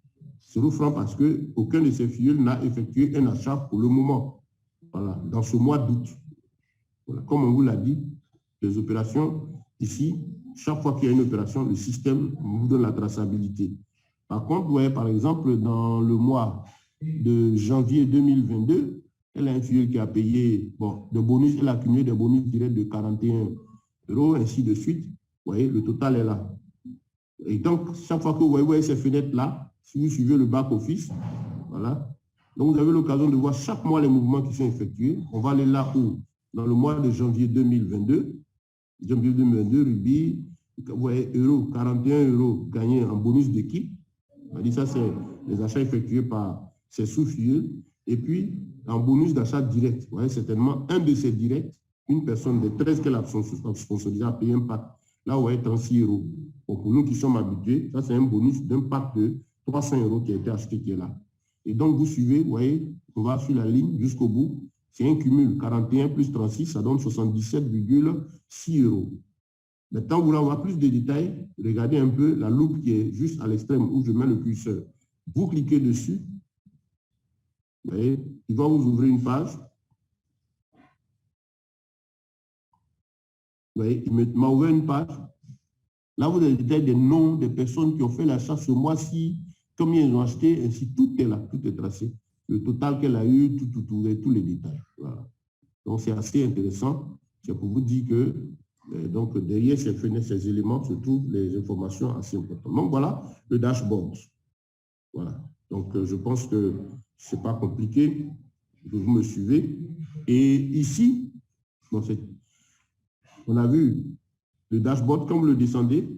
S1: 0 francs parce qu'aucun de ces filleuls n'a effectué un achat pour le moment. Voilà, dans ce mois d'août. Voilà. Comme on vous l'a dit, les opérations, ici, chaque fois qu'il y a une opération, le système vous donne la traçabilité. Par contre, vous voyez, par exemple, dans le mois de janvier 2022, elle a un filleul qui a payé, bon, de bonus, elle a accumulé des bonus directs de 41 €, ainsi de suite. Vous voyez, le total est là. Et donc, chaque fois que vous voyez ces fenêtres-là, si vous suivez le back-office, voilà, donc vous avez l'occasion de voir chaque mois les mouvements qui sont effectués. On va aller là où, dans le mois de janvier 2022, Ruby, vous voyez, 41 € gagnés en bonus d'équipe. On dit ça, c'est les achats effectués par ses sous-filleuls. Et puis, en bonus d'achat direct, vous voyez, certainement, un de ces directs, une personne des 13 qu'elle a sponsorisé a payé un pack. Là, vous voyez, 36 €. Bon, pour nous qui sommes habitués, ça, c'est un bonus d'un pack de 300 € qui a été acheté, qui est là. Et donc, vous suivez, vous voyez, on va sur la ligne jusqu'au bout. C'est un cumul. 41 plus 36, ça donne 77,6 €. Maintenant, vous voulez avoir plus de détails, regardez un peu la loupe qui est juste à l'extrême où je mets le curseur. Vous cliquez dessus. Vous voyez, il va vous ouvrir une page. Vous voyez, il m'a ouvert une page. Là, vous avez le détail des noms des personnes qui ont fait l'achat ce mois-ci, combien ils ont acheté, ainsi, tout est là, tout est tracé. Le total qu'elle a eu, tous les détails. Voilà. Donc, c'est assez intéressant. C'est pour vous dire que donc, derrière ces fenêtres, ces éléments, se trouvent les informations assez importantes. Donc, voilà le dashboard. Voilà. Donc, je pense que ce n'est pas compliqué, que vous me suivez. Et ici, bon, on a vu le dashboard, comme vous le descendez,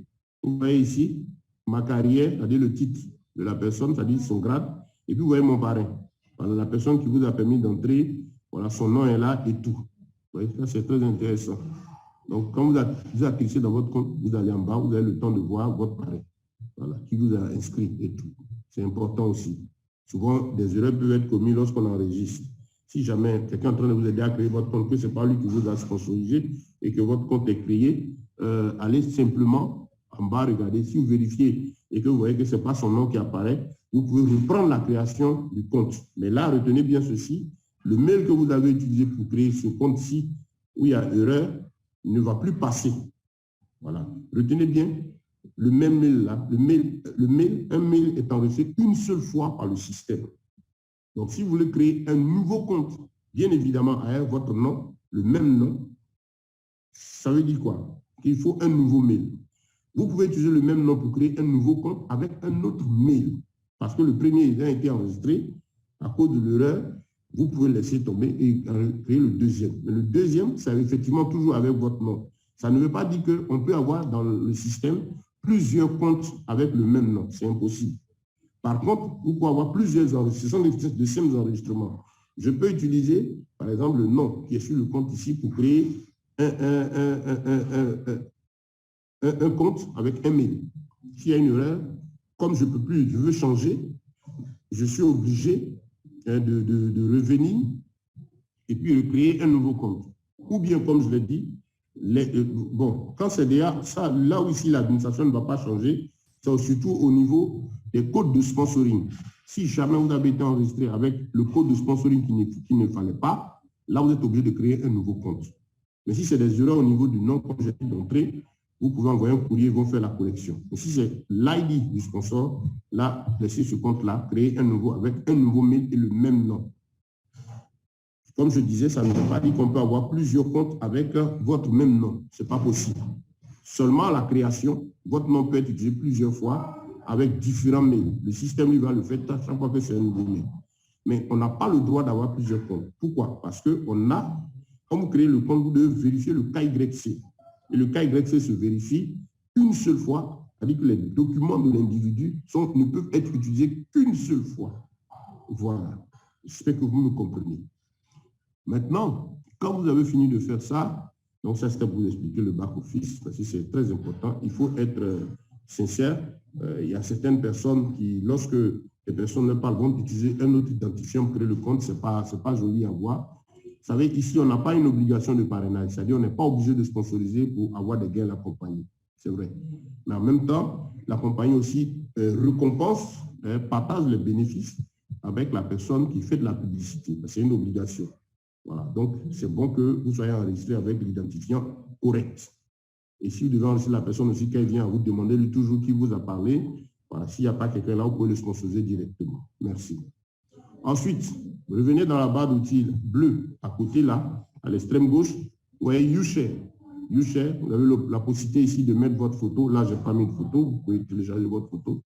S1: vous voyez ici, ma carrière, c'est-à-dire le titre de la personne, c'est-à-dire son grade, et puis vous voyez mon parrain. Voilà, la personne qui vous a permis d'entrer, voilà, son nom est là et tout. Vous voyez, ça c'est très intéressant. Donc, quand vous cliquez dans votre compte, vous allez en bas, vous avez le temps de voir votre parrain, voilà, qui vous a inscrit et tout. C'est important aussi. Souvent, des erreurs peuvent être commises lorsqu'on enregistre. Si jamais quelqu'un est en train de vous aider à créer votre compte, que ce n'est pas lui qui vous a sponsorisé et que votre compte est créé, allez simplement en bas, regardez. Si vous vérifiez et que vous voyez que ce n'est pas son nom qui apparaît, vous pouvez reprendre la création du compte. Mais là, retenez bien ceci, le mail que vous avez utilisé pour créer ce compte-ci, où il y a erreur, ne va plus passer. Voilà. Retenez bien, le même mail là, un mail est enregistré une seule fois par le système. Donc, si vous voulez créer un nouveau compte, bien évidemment, avec votre nom, le même nom, ça veut dire quoi? Qu'il faut un nouveau mail. Vous pouvez utiliser le même nom pour créer un nouveau compte avec un autre mail. Parce que le premier a été enregistré à cause de l'erreur. Vous pouvez laisser tomber et créer le deuxième. Mais le deuxième, c'est effectivement toujours avec votre nom. Ça ne veut pas dire qu'on peut avoir dans le système plusieurs comptes avec le même nom. C'est impossible. Par contre, vous pouvez avoir plusieurs enregistrements. Ce sont des simples enregistrements. Je peux utiliser, par exemple, le nom qui est sur le compte ici pour créer un compte avec un mail. S'il y a une erreur, comme je ne peux plus, je veux changer, je suis obligé de revenir et puis de créer un nouveau compte. Ou bien, comme je l'ai dit, bon, quand c'est déjà ça, là où ici l'administration ne va pas changer, c'est surtout au niveau des codes de sponsoring. Si jamais vous avez été enregistré avec le code de sponsoring qui ne fallait pas, là vous êtes obligé de créer un nouveau compte. Mais si c'est des erreurs au niveau du nom, comme j'ai dit d'entrée, vous pouvez envoyer un courrier, ils vont faire la correction. Mais si c'est l'ID du sponsor, là, laissez ce compte-là, créer un nouveau avec un nouveau mail et le même nom. Comme je disais, ça ne veut pas dire qu'on peut avoir plusieurs comptes avec votre même nom. Ce n'est pas possible. Seulement à la création, votre nom peut être utilisé plusieurs fois avec différents mails. Le système lui va le faire chaque fois que c'est un nouveau mail. Mais on n'a pas le droit d'avoir plusieurs comptes. Pourquoi? Parce qu'on a, quand vous créez le compte, vous devez vérifier le KYC. Et le KYC se vérifie une seule fois, c'est-à-dire que les documents de l'individu ne peuvent être utilisés qu'une seule fois. Voilà. J'espère que vous me comprenez. Maintenant, quand vous avez fini de faire ça, donc ça c'était pour vous expliquer le back-office, parce que c'est très important, il faut être sincère. Il y a certaines personnes qui, lorsque les personnes ne parlent, vont utiliser un autre identifiant pour créer le compte, ce n'est pas joli à voir. Vous savez, ici, on n'a pas une obligation de parrainage, c'est-à-dire on n'est pas obligé de sponsoriser pour avoir des gains à la compagnie, c'est vrai. Mais en même temps, la compagnie aussi récompense, partage les bénéfices avec la personne qui fait de la publicité, c'est une obligation. Voilà, donc c'est bon que vous soyez enregistré avec l'identifiant correct. Et si vous devez enregistrer la personne aussi, qu'elle vient à vous demander toujours qui vous a parlé, Voilà, s'il n'y a pas quelqu'un là, vous pouvez le sponsoriser directement. Merci. Ensuite, revenez dans la barre d'outils bleue, à côté là, à l'extrême gauche, vous voyez YouShare. YouShare, vous avez la possibilité ici de mettre votre photo. Là, je n'ai pas mis de photo, vous pouvez télécharger votre photo.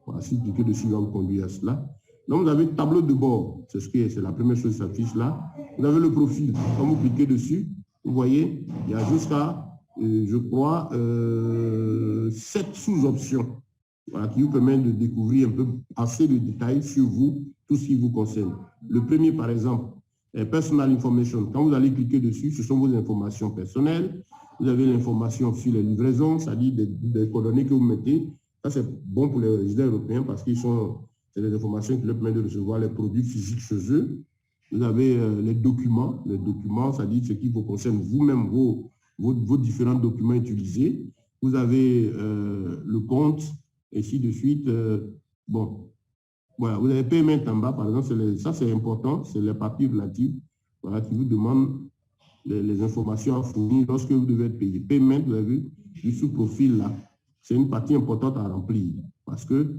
S1: Voilà, si vous cliquez dessus, il va vous conduire à cela. Donc, vous avez le tableau de bord, c'est la première chose qui s'affiche là. Vous avez le profil. Quand vous cliquez dessus, vous voyez, il y a jusqu'à, je crois, 7 sous-options, voilà, qui vous permettent de découvrir un peu assez de détails sur vous, tout ce qui vous concerne. Le premier, par exemple, est Personal Information. Quand vous allez cliquer dessus, ce sont vos informations personnelles. Vous avez l'information sur les livraisons, c'est-à-dire des coordonnées que vous mettez. Ça, c'est bon pour les résidents européens parce qu'ils sont... C'est des informations qui leur permettent de recevoir les produits physiques chez eux. Vous avez les documents, c'est-à-dire ce qui vous concerne vous-même, vos différents documents utilisés. Vous avez le compte, et ainsi de suite. Bon, voilà, vous avez paiement en bas, par exemple, ça c'est important, c'est les parties relatives, voilà, qui vous demandent les informations à fournir lorsque vous devez être payé. Paiement, vous avez vu, du sous-profil là, c'est une partie importante à remplir parce que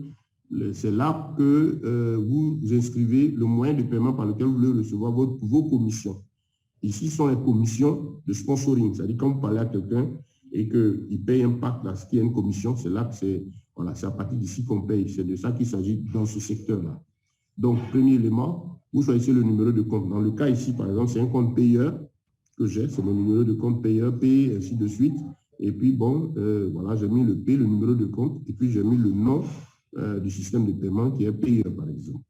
S1: c'est là que vous inscrivez le moyen de paiement par lequel vous voulez recevoir vos commissions. Ici sont les commissions de sponsoring, c'est-à-dire quand vous parlez à quelqu'un et qu'il paye un pacte là, ce qui est une commission, c'est là que c'est à partir d'ici qu'on paye. C'est de ça qu'il s'agit dans ce secteur-là. Donc, premier élément, vous choisissez le numéro de compte. Dans le cas ici, par exemple, c'est un compte payeur que j'ai, c'est mon numéro de compte payeur, paye, ainsi de suite. Et puis, bon, voilà, j'ai mis le P, le numéro de compte, et puis j'ai mis le nom du système de paiement qui est payeur, par exemple.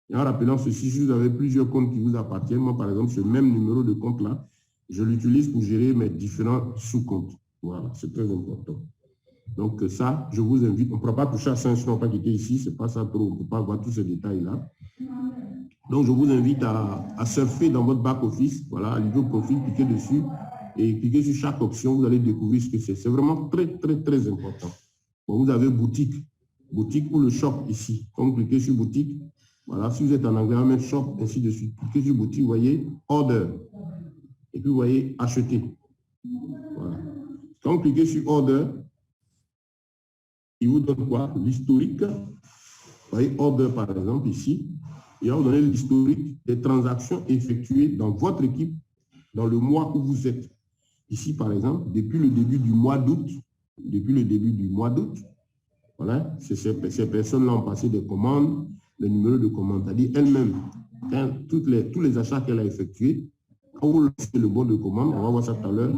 S1: Et en rappelant ceci, si vous avez plusieurs comptes qui vous appartiennent, moi, par exemple, ce même numéro de compte-là, je l'utilise pour gérer mes différents sous-comptes. Voilà, c'est très important. Donc, ça, je vous invite. On ne pourra pas toucher à ça, sinon on ne va pas quitter ici. Ce n'est pas ça trop. On ne peut pas avoir tous ces détails-là. Donc, je vous invite à surfer dans votre back-office. Voilà, à niveau profil, cliquez dessus et cliquez sur chaque option. Vous allez découvrir ce que c'est. C'est vraiment très, très, très important. Bon, vous avez boutique. Boutique ou le shop ici. Quand vous cliquez sur boutique, voilà, si vous êtes en anglais, on met shop, ainsi de suite. Cliquez sur boutique, vous voyez order. Et puis, vous voyez acheter. Voilà. Quand vous cliquez sur order, il vous donne quoi? L'historique. Vous voyez, order par exemple ici. Il va vous donner l'historique des transactions effectuées dans votre équipe dans le mois où vous êtes. Ici, par exemple, depuis le début du mois d'août, voilà, ces personnes-là ont passé des commandes, le numéro de commande, c'est-à-dire elles-mêmes, tous les achats qu'elle a effectués, quand vous lancez le bon de commande, on va voir ça tout à l'heure,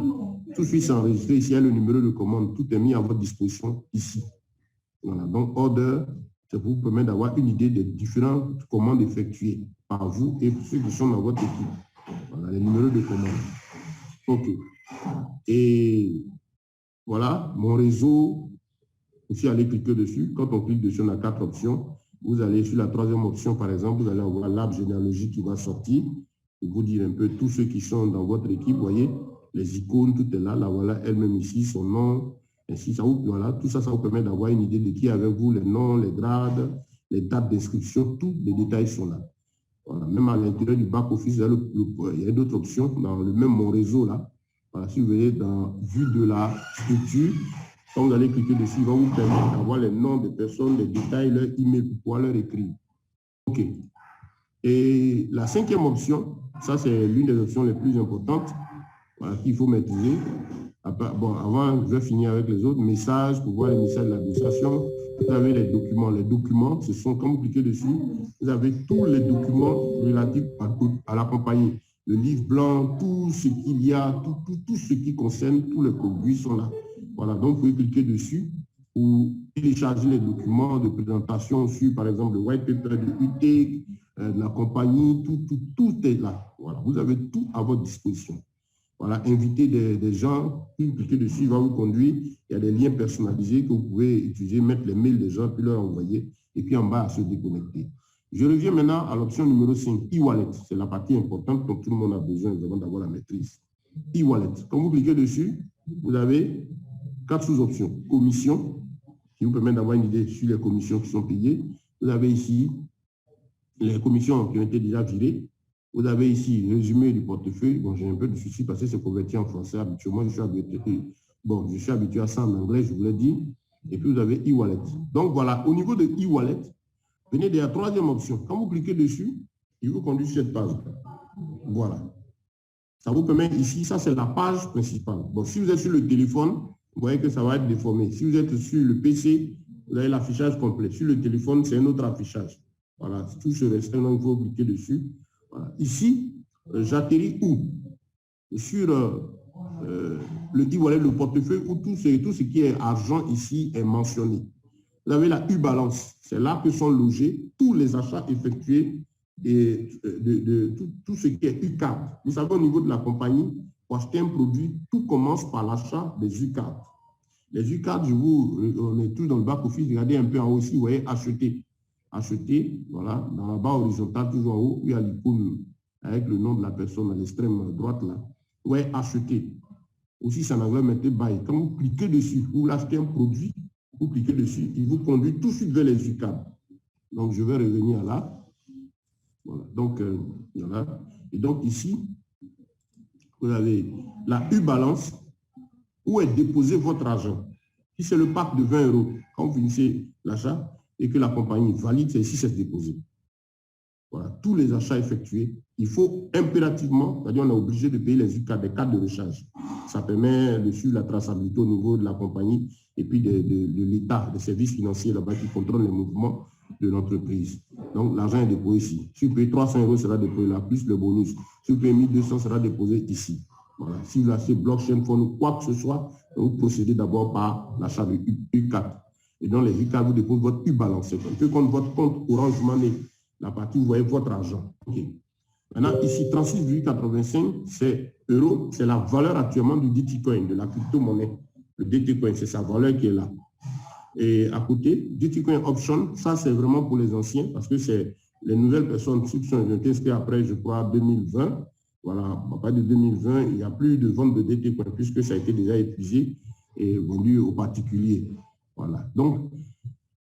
S1: tout de suite c'est enregistré ici, il y a le numéro de commande, tout est mis à votre disposition ici. Voilà, donc order, ça vous permet d'avoir une idée des différentes commandes effectuées par vous et ceux qui sont dans votre équipe. Voilà, les numéros de commande. OK. Et voilà, mon réseau, aussi allez cliquer dessus. Quand on clique dessus, on a 4 options. Vous allez sur la 3e option, par exemple, vous allez avoir l'arbre généalogique qui va sortir pour vous dire un peu tous ceux qui sont dans votre équipe. Vous voyez, les icônes, tout est là. Là, voilà, elle-même ici, son nom. Ainsi, ça vous, voilà, tout ça, ça vous permet d'avoir une idée de qui est avec vous, les noms, les grades, les dates d'inscription, tous les détails sont là. Voilà, même à l'intérieur du back-office, il y a d'autres options dans le même mon réseau là. Voilà, si vous voyez dans vue de la structure, quand vous allez cliquer dessus, il va vous permettre d'avoir les noms des personnes, les détails, leur email pour pouvoir leur écrire. OK. Et la 5e option, ça c'est l'une des options les plus importantes, voilà, qu'il faut maîtriser. Bon, avant, je vais finir avec les autres messages pour voir les messages de l'administration. Vous avez les documents. Les documents, ce sont, quand vous cliquez dessus, vous avez tous les documents relatifs à la compagnie. Le livre blanc, tout ce qu'il y a, tout ce qui concerne, tous les produits sont là. Voilà, donc vous pouvez cliquer dessus pour télécharger les documents de présentation sur, par exemple, le white paper de UT, de la compagnie, tout est là. Voilà, vous avez tout à votre disposition. Voilà, inviter des gens, puis cliquer dessus, il va vous conduire. Il y a des liens personnalisés que vous pouvez utiliser, mettre les mails des gens, puis leur envoyer, et puis en bas, à se déconnecter. Je reviens maintenant à l'option numéro 5, e-wallet. C'est la partie importante dont tout le monde a besoin vraiment d'avoir la maîtrise. E-wallet. Quand vous cliquez dessus, vous avez 4 sous-options. Commission, qui vous permet d'avoir une idée sur les commissions qui sont payées. Vous avez ici les commissions qui ont été déjà virées. Vous avez ici le résumé du portefeuille. Bon, j'ai un peu de soucis parce que c'est converti en français habituellement. Je suis habitué à ça en anglais, je vous l'ai dit. Et puis, vous avez e-wallet. Donc, voilà, au niveau de e-wallet, venez de la troisième option. Quand vous cliquez dessus, il vous conduit sur cette page. Voilà. Ça vous permet ici, ça c'est la page principale. Bon, si vous êtes sur le téléphone, vous voyez que ça va être déformé. Si vous êtes sur le PC, vous avez l'affichage complet. Sur le téléphone, c'est un autre affichage. Voilà, tout se restreint, donc il faut cliquer dessus. Voilà. Ici, j'atterris où? Sur le e-wallet, le portefeuille, où tout ce qui est argent ici est mentionné. Vous avez la U-Balance. C'est là que sont logés tous les achats effectués et tout ce qui est U-Card. Vous savez, au niveau de la compagnie, pour acheter un produit, tout commence par l'achat des U-Cards. Les U-Cards, on est tous dans le back-office, regardez un peu en haut aussi, vous voyez, acheter. Acheter, voilà, dans la barre horizontale, toujours en haut, il y a l'icône avec le nom de la personne à l'extrême droite, là. Vous voyez, acheter. Aussi, c'est en anglais, mettez buy. Quand vous cliquez dessus, vous l'achetez un produit, vous cliquez dessus, il vous conduit tout de suite vers les U-Cards. Donc, je vais revenir là. Voilà. Donc, voilà. Et donc, ici, vous avez la U-Balance où est déposé votre argent. Si c'est le pack de 20 €, quand vous finissez l'achat et que la compagnie valide, c'est ici, c'est déposé. Voilà. Tous les achats effectués, il faut impérativement, c'est-à-dire on est obligé de payer les U-Cards, des cartes de recharge. Ça permet de suivre la traçabilité au niveau de la compagnie et puis de l'État, des services financiers là-bas qui contrôlent les mouvements de l'entreprise. Donc, l'argent est déposé ici. Si vous payez 300 €, sera déposé là, plus le bonus. Si vous payez 1200, sera déposé ici. Voilà. Si vous achetez blockchain, ou quoi que ce soit, vous procédez d'abord par l'achat de U4. Et dans les U4, vous déposez votre U-Balance. C'est un peu comme votre compte Orange Money, la partie où vous voyez votre argent. Okay. Maintenant, ici, 36,85, c'est euros, c'est la valeur actuellement du DT-Coin, de la crypto-monnaie. Le DT-Coin, c'est sa valeur qui est là. Et à côté, DT-Coin Option, ça c'est vraiment pour les anciens, parce que c'est les nouvelles personnes qui sont inscrites après, je crois, 2020. Voilà, à partir de 2020, il n'y a plus de vente de DT-Coin, puisque ça a été déjà épuisé et vendu aux particuliers. Voilà. Donc,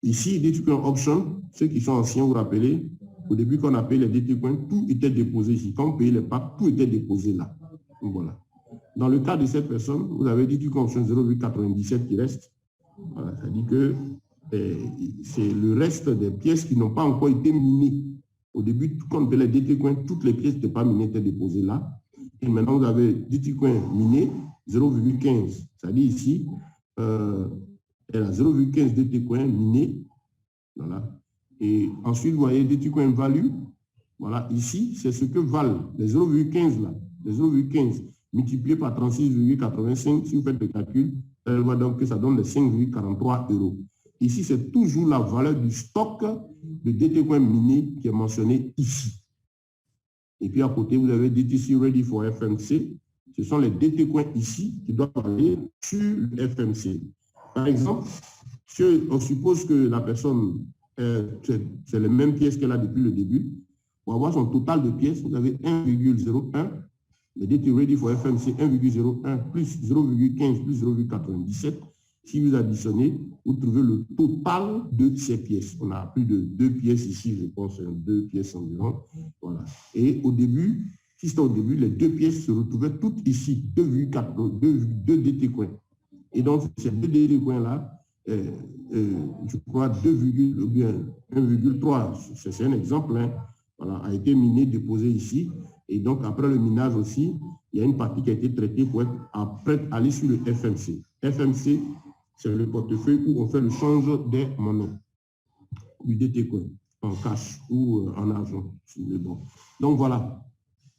S1: ici, DT-Coin Option, ceux qui sont anciens, vous vous rappelez, au début, quand on a payé les DT-Coin, tout était déposé ici. Quand on payait les packs, tout était déposé là. Donc, voilà. Dans le cas de cette personne, vous avez DT-Coin Option 0,97 qui reste. Voilà, ça dit que c'est le reste des pièces qui n'ont pas encore été minées. Au début, quand on payait les DT-Coin, toutes les pièces n'étaient pas minées, étaient déposées là. Et maintenant, vous avez DT-Coin miné 0,15. Ça dit ici, elle a 0,15 DT-Coin miné. Voilà. Et ensuite, vous voyez DT-Coin value. Voilà, ici, c'est ce que valent les 0,15 là. Les 0,15 multiplié par 36,85. Si vous faites le calcul, elle voit donc que ça donne les 5,43 €. Ici, c'est toujours la valeur du stock de DT-Coin miné qui est mentionné ici. Et puis à côté, vous avez DTC Ready for FMC. Ce sont les DT-Coin ici qui doivent aller sur le FMC. Par exemple, si on suppose que la personne, c'est les mêmes pièces qu'elle a depuis le début. Pour avoir son total de pièces, vous avez 1,01. Le DT Ready for FMC 1,01 plus 0,15 plus 0,97. Si vous additionnez, vous trouvez le total de ces pièces. On a plus de 2 pièces ici, je pense, 2 pièces environ. Voilà. Et au début, si c'était au début, les 2 pièces se retrouvaient toutes ici, 2 DT coins. Et donc, ces 2 DT coins-là, je crois 1,3, c'est un exemple, hein, voilà, a été miné, déposé ici. Et donc, après le minage aussi, il y a une partie qui a été traitée pour être après aller sur le FMC. FMC, c'est le portefeuille où on fait le change des monnaies, du DT coin, en cash ou en argent. Bon. Donc, voilà.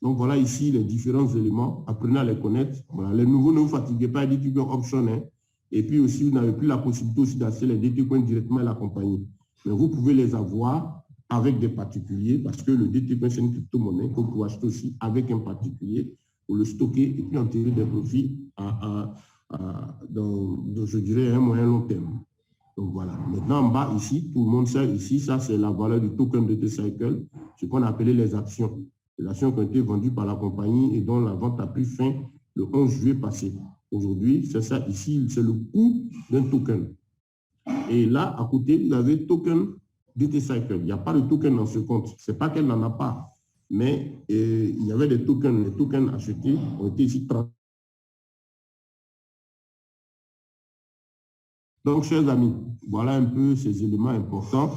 S1: Donc, voilà ici les différents éléments. Apprenez à les connaître. Voilà. Les nouveaux, ne vous fatiguez pas, DT coin option. Hein. Et puis aussi, vous n'avez plus la possibilité aussi d'acheter les DT coins directement à la compagnie. Mais vous pouvez les avoir avec des particuliers, parce que le DT coin, c'est une crypto-monnaie que vous pouvez acheter aussi avec un particulier pour le stocker et puis en tirer des profits dans, je dirais, un moyen long terme. Donc voilà. Maintenant, en bas, ici, tout le monde sait, ici, ça, c'est la valeur du token DT Cycle, ce qu'on appelait les actions. Les actions qui ont été vendues par la compagnie et dont la vente a pris fin le 11 juillet passé. Aujourd'hui, c'est ça, ici, c'est le coût d'un token. Et là, à côté, vous avez token DT Cycle. Il n'y a pas de token dans ce compte. Ce n'est pas qu'elle n'en a pas, mais il y avait des tokens. Les tokens achetés ont été ici Donc, chers amis, voilà un peu ces éléments importants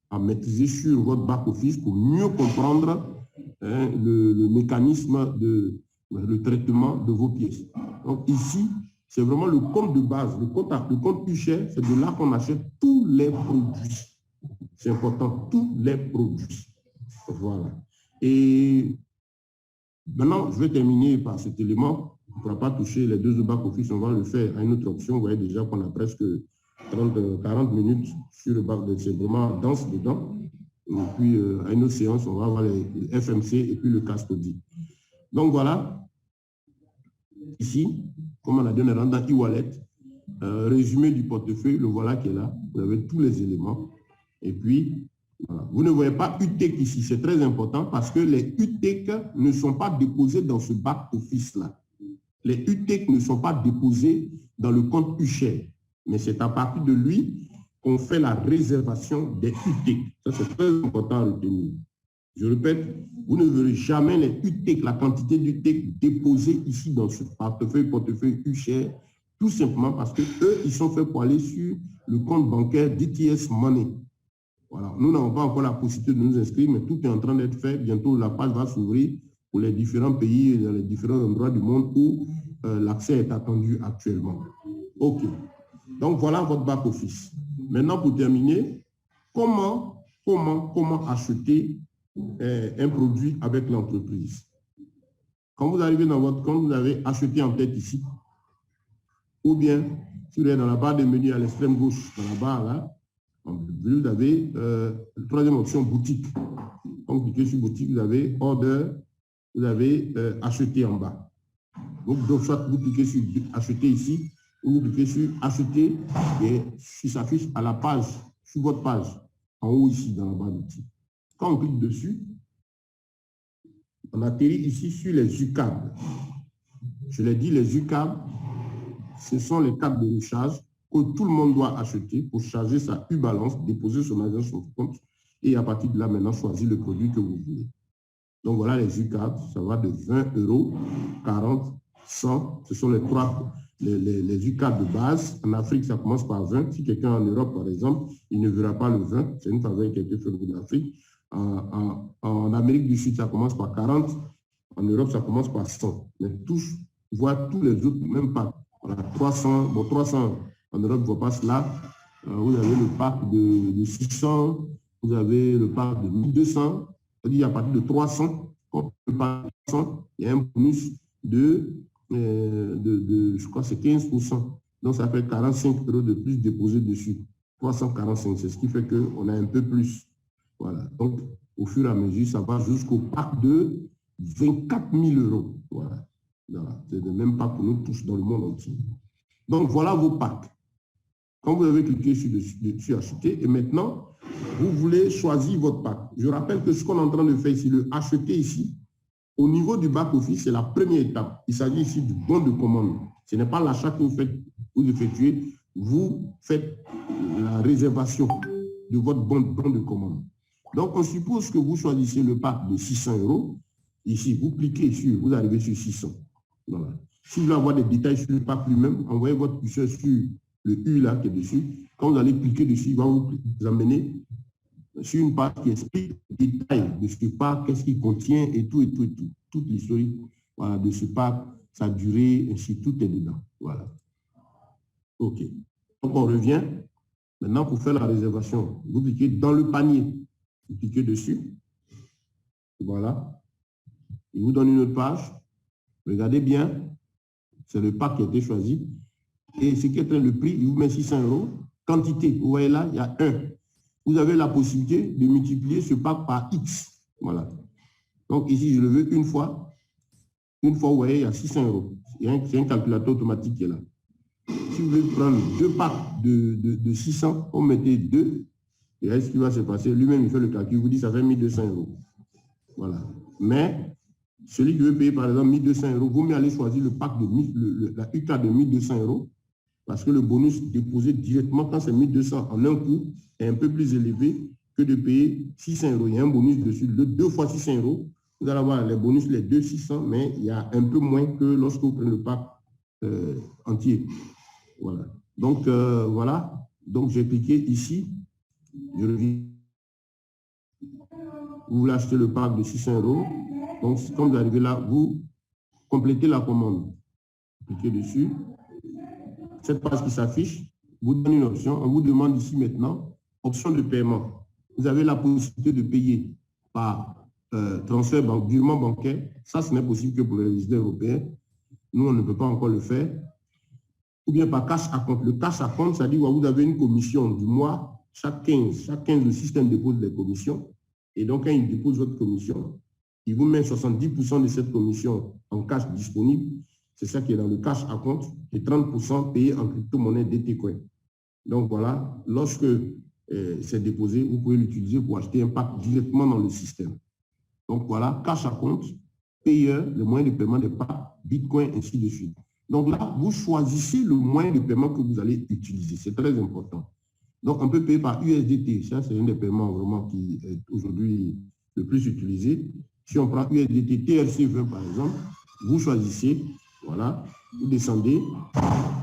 S1: à maîtriser sur votre back-office pour mieux comprendre le mécanisme le traitement de vos pièces. Donc, ici, c'est vraiment le compte de base. Le compte U-Share, c'est de là qu'on achète tous les produits. C'est important, tous les produits. Voilà. Et maintenant, je vais terminer par cet élément. On ne pourra pas toucher les deux back-office, on va le faire à une autre option. Vous voyez déjà qu'on a presque 40 minutes sur le back, c'est vraiment dense dedans. Et puis, à une autre séance, on va avoir les FMC et puis le custody. Donc, voilà. Ici, comme on a donné dans e-wallet, résumé du portefeuille, le voilà qui est là. Vous avez tous les éléments. Et puis, voilà. Vous ne voyez pas UTEC ici. C'est très important parce que les UTEC ne sont pas déposés dans ce back-office-là. Les UTEC ne sont pas déposés dans le compte U-Share. Mais c'est à partir de lui qu'on fait la réservation des UTEC. Ça, c'est très important à retenir. Je répète, vous ne verrez jamais les UTEC, la quantité d'UTEC déposée ici dans ce portefeuille U-Share, tout simplement parce que eux, ils sont faits pour aller sur le compte bancaire DTS Money. Voilà. Nous n'avons pas encore la possibilité de nous inscrire, mais tout est en train d'être fait. Bientôt, la page va s'ouvrir pour les différents pays et dans les différents endroits du monde où l'accès est attendu actuellement. OK. Donc, voilà votre back-office. Maintenant, pour terminer, comment acheter un produit avec l'entreprise? Quand vous arrivez dans votre compte, vous avez acheté en tête ici, ou bien, si vous êtes dans la barre de menu à l'extrême gauche, dans la barre là, vous avez la troisième option, boutique. Quand vous cliquez sur boutique, vous avez order, vous avez acheter en bas. Donc, soit vous cliquez sur acheter ici, ou vous cliquez sur acheter et il s'affiche à la page, sur votre page, en haut ici, dans la barre d'outils. Quand on clique dessus, on atterrit ici sur les UCAD. Je l'ai dit, les UCAD, ce sont les cartes de recharge que tout le monde doit acheter pour charger sa U-Balance, déposer son argent sur son compte et à partir de là, maintenant, choisir le produit que vous voulez. Donc voilà les UCAD, ça va de 20 €, 40, 100, ce sont les trois, les UCAD de base. En Afrique, ça commence par 20. Si quelqu'un en Europe, par exemple, il ne verra pas le 20, c'est une faveur qui a été faite en Afrique. En Amérique du Sud, ça commence par 40. En Europe, ça commence par 100. Mais tous voient tous les autres, même pas. Voilà, 300. Bon, 300, en Europe, ne voit pas cela. Vous avez le pack de 600. Vous avez le pack de 1200. C'est-à-dire, à partir de 300, quand le pack de 300, il y a un bonus je crois que c'est 15%. Donc, ça fait 45 € de plus déposé dessus. 345, c'est ce qui fait qu'on a un peu plus. Voilà. Donc, au fur et à mesure, ça va jusqu'au pack de 24 000 €. Voilà. Voilà. C'est le même pack que nous tous dans le monde entier. Donc, voilà vos packs. Quand vous avez cliqué sur acheter, et maintenant, vous voulez choisir votre pack. Je rappelle que ce qu'on est en train de faire ici, le acheter ici, au niveau du back-office, c'est la première étape. Il s'agit ici du bon de commande. Ce n'est pas l'achat que vous faites, vous effectuez, vous faites la réservation de votre bon de commande. Donc, on suppose que vous choisissez le pack de 600 €. Ici, vous cliquez sur, vous arrivez sur 600. Voilà. Si vous voulez avoir des détails sur le pack lui-même, envoyez votre curseur sur le U là qui est dessus. Quand vous allez cliquer dessus, il va vous amener sur une page qui explique les détails de ce pack, qu'est-ce qu'il contient et tout. Toute l'historique voilà, de ce pack, sa durée, ainsi, tout est dedans. Voilà. OK. Donc, on revient. Maintenant, pour faire la réservation, vous cliquez dans le panier. Vous cliquez dessus. Voilà. Il vous donne une autre page. Regardez bien. C'est le pack qui a été choisi. Et ce qui est le prix, il vous met 600 €. Quantité, vous voyez là, il y a 1. Vous avez la possibilité de multiplier ce pack par X. Voilà. Donc ici, je le veux une fois. Une fois, vous voyez, il y a 600 €. C'est un calculateur automatique qui est là. Si vous voulez prendre deux packs de 600, vous mettez 2. Et là, ce qui va se passer, lui-même, il fait le calcul, il vous dit ça fait 1200 €. Voilà. Mais celui qui veut payer, par exemple, 1200 €, vous mieux aller choisir le pack la UCA de 1200 € parce que le bonus déposé directement quand c'est 1200 en un coup est un peu plus élevé que de payer 600 €. Il y a un bonus dessus, 2 fois 600 €. Vous allez avoir les bonus, les 2 600, mais il y a un peu moins que lorsque vous prenez le pack entier. Voilà. Donc, voilà. Donc, j'ai cliqué ici. Je reviens. Vous voulez acheter le pack de 600 €. Donc, quand vous arrivez là, vous complétez la commande. Cliquez dessus. Cette page qui s'affiche vous donne une option. On vous demande ici maintenant, option de paiement. Vous avez la possibilité de payer par transfert virement bancaire. Ça, ce n'est possible que pour les résidents européens. Nous, on ne peut pas encore le faire. Ou bien par cash à compte. Le cash à compte, ça dit que vous avez une commission du mois. Chaque 15, le système dépose les commissions. Et donc, quand il dépose votre commission, il vous met 70% de cette commission en cash disponible. C'est ça qui est dans le cash à compte. Et 30% payé en crypto-monnaie DT-Coin. Donc, voilà, lorsque c'est déposé, vous pouvez l'utiliser pour acheter un pack directement dans le système. Donc, voilà, cash à compte, payeur, le moyen de paiement des packs, Bitcoin, ainsi de suite. Donc là, vous choisissez le moyen de paiement que vous allez utiliser. C'est très important. Donc, on peut payer par USDT. Ça, c'est un des paiements vraiment qui est aujourd'hui le plus utilisé. Si on prend USDT TRC20, par exemple, vous choisissez, voilà, vous descendez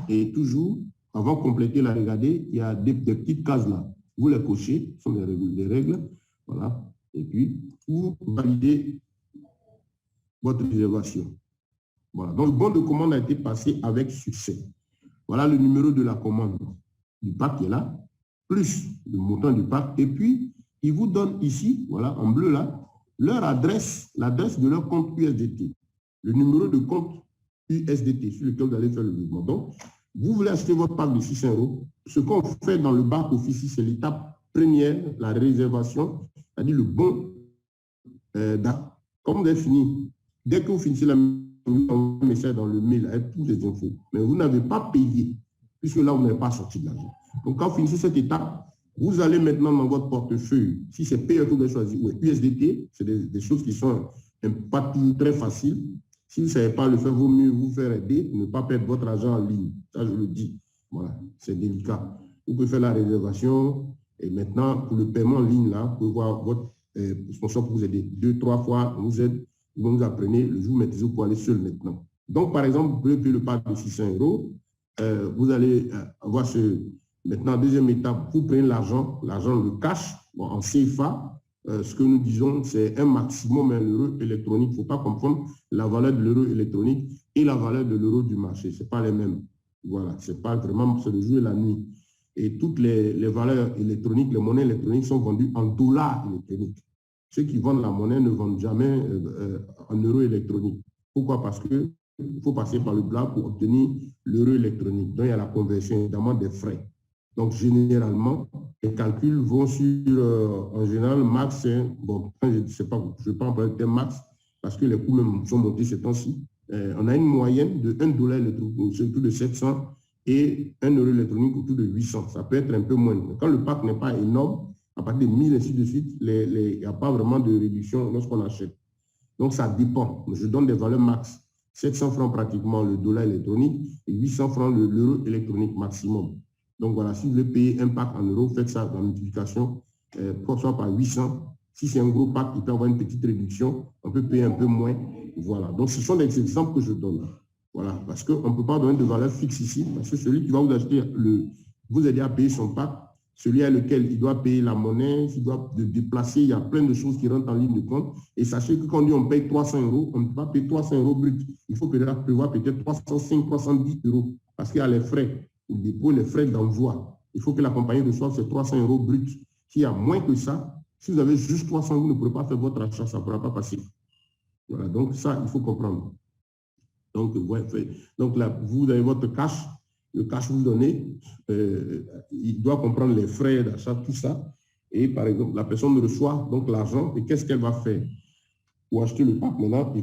S1: et toujours, avant de compléter la regarder, il y a des petites cases là. Vous les cochez, ce sont des règles, voilà. Et puis, vous validez votre réservation. Voilà. Donc, le bon de commande a été passé avec succès. Voilà le numéro de la commande du pack qui est là, plus le montant du pack. Et puis, ils vous donnent ici, voilà, en bleu là, leur adresse, l'adresse de leur compte USDT, le numéro de compte USDT sur lequel vous allez faire le virement. Donc, vous voulez acheter votre pack de 600 €. Ce qu'on fait dans le back-office, c'est l'étape première, la réservation, c'est-à-dire le bon d'achat. Comme vous avez fini, dès que vous finissez la un message dans le mail avec toutes les infos, mais vous n'avez pas payé, puisque là, vous n'avez pas sorti de l'argent. Donc, quand vous finissez cette étape, vous allez maintenant dans votre portefeuille, si c'est payeur que vous avez choisi, ou USDT, c'est des choses qui sont pas toujours très faciles. Si vous ne savez pas le faire, vaut mieux vous faire aider, ne pas perdre votre argent en ligne. Ça, je le dis. Voilà, c'est délicat. Vous pouvez faire la réservation, et maintenant, pour le paiement en ligne, là, vous pouvez voir votre sponsor pour vous aider. 2-3 fois, on vous aide. Vous nous apprenez, le jour maîtrisé pour aller seul maintenant. Donc, par exemple, vous pouvez payer le pack de 600 €. Vous allez avoir maintenant, deuxième étape, vous prenez l'argent, le cash, bon, en CFA. Ce que nous disons, c'est un maximum en euro électronique. Il ne faut pas confondre la valeur de l'euro électronique et la valeur de l'euro du marché. Ce n'est pas les mêmes. Voilà, c'est pas vraiment, c'est le jour et la nuit. Et toutes les valeurs électroniques, les monnaies électroniques sont vendues en dollars électroniques. Ceux qui vendent la monnaie ne vendent jamais en euros électroniques. Pourquoi? Parce qu'il faut passer par le black pour obtenir l'euro électronique. Donc, il y a la conversion, évidemment, des frais. Donc, généralement, les calculs vont sur, en général, max, bon, je ne sais pas, je ne vais pas employer le terme max, parce que les coûts même sont montés ces temps-ci. On a une moyenne de 1 $ électronique autour de 700 et 1 euro électronique autour de 800. Ça peut être un peu moins. Quand le pack n'est pas énorme, à partir de 1000 et ainsi de suite, il n'y a pas vraiment de réduction lorsqu'on achète. Donc, ça dépend. Je donne des valeurs max. 700 francs pratiquement le dollar électronique et 800 francs l'euro électronique maximum. Donc, voilà, si vous voulez payer un pack en euros, faites ça dans la multiplication, soit par 800. Si c'est un gros pack, il peut avoir une petite réduction. On peut payer un peu moins. Voilà. Donc, ce sont des exemples que je donne. Voilà. Parce qu'on ne peut pas donner de valeur fixe ici. Parce que celui qui va vous acheter, vous aider à payer son pack, celui à lequel il doit payer la monnaie, il doit déplacer, il y a plein de choses qui rentrent en ligne de compte. Et sachez que quand on paye 300 €, on ne peut pas payer 300 € brut. Il faut prévoir peut-être 305, 310 €. Parce qu'il y a les frais de dépôt, les frais d'envoi. Il faut que la compagnie reçoive ces 300 € brut. S'il y a moins que ça, si vous avez juste 300, vous ne pourrez pas faire votre achat, ça ne pourra pas passer. Voilà, donc ça, il faut comprendre. Donc, donc là, vous avez votre cash. Le cash vous donnez, il doit comprendre les frais d'achat, tout ça. Et par exemple, la personne reçoit donc l'argent et qu'est-ce qu'elle va faire? Pour acheter le pack, maintenant,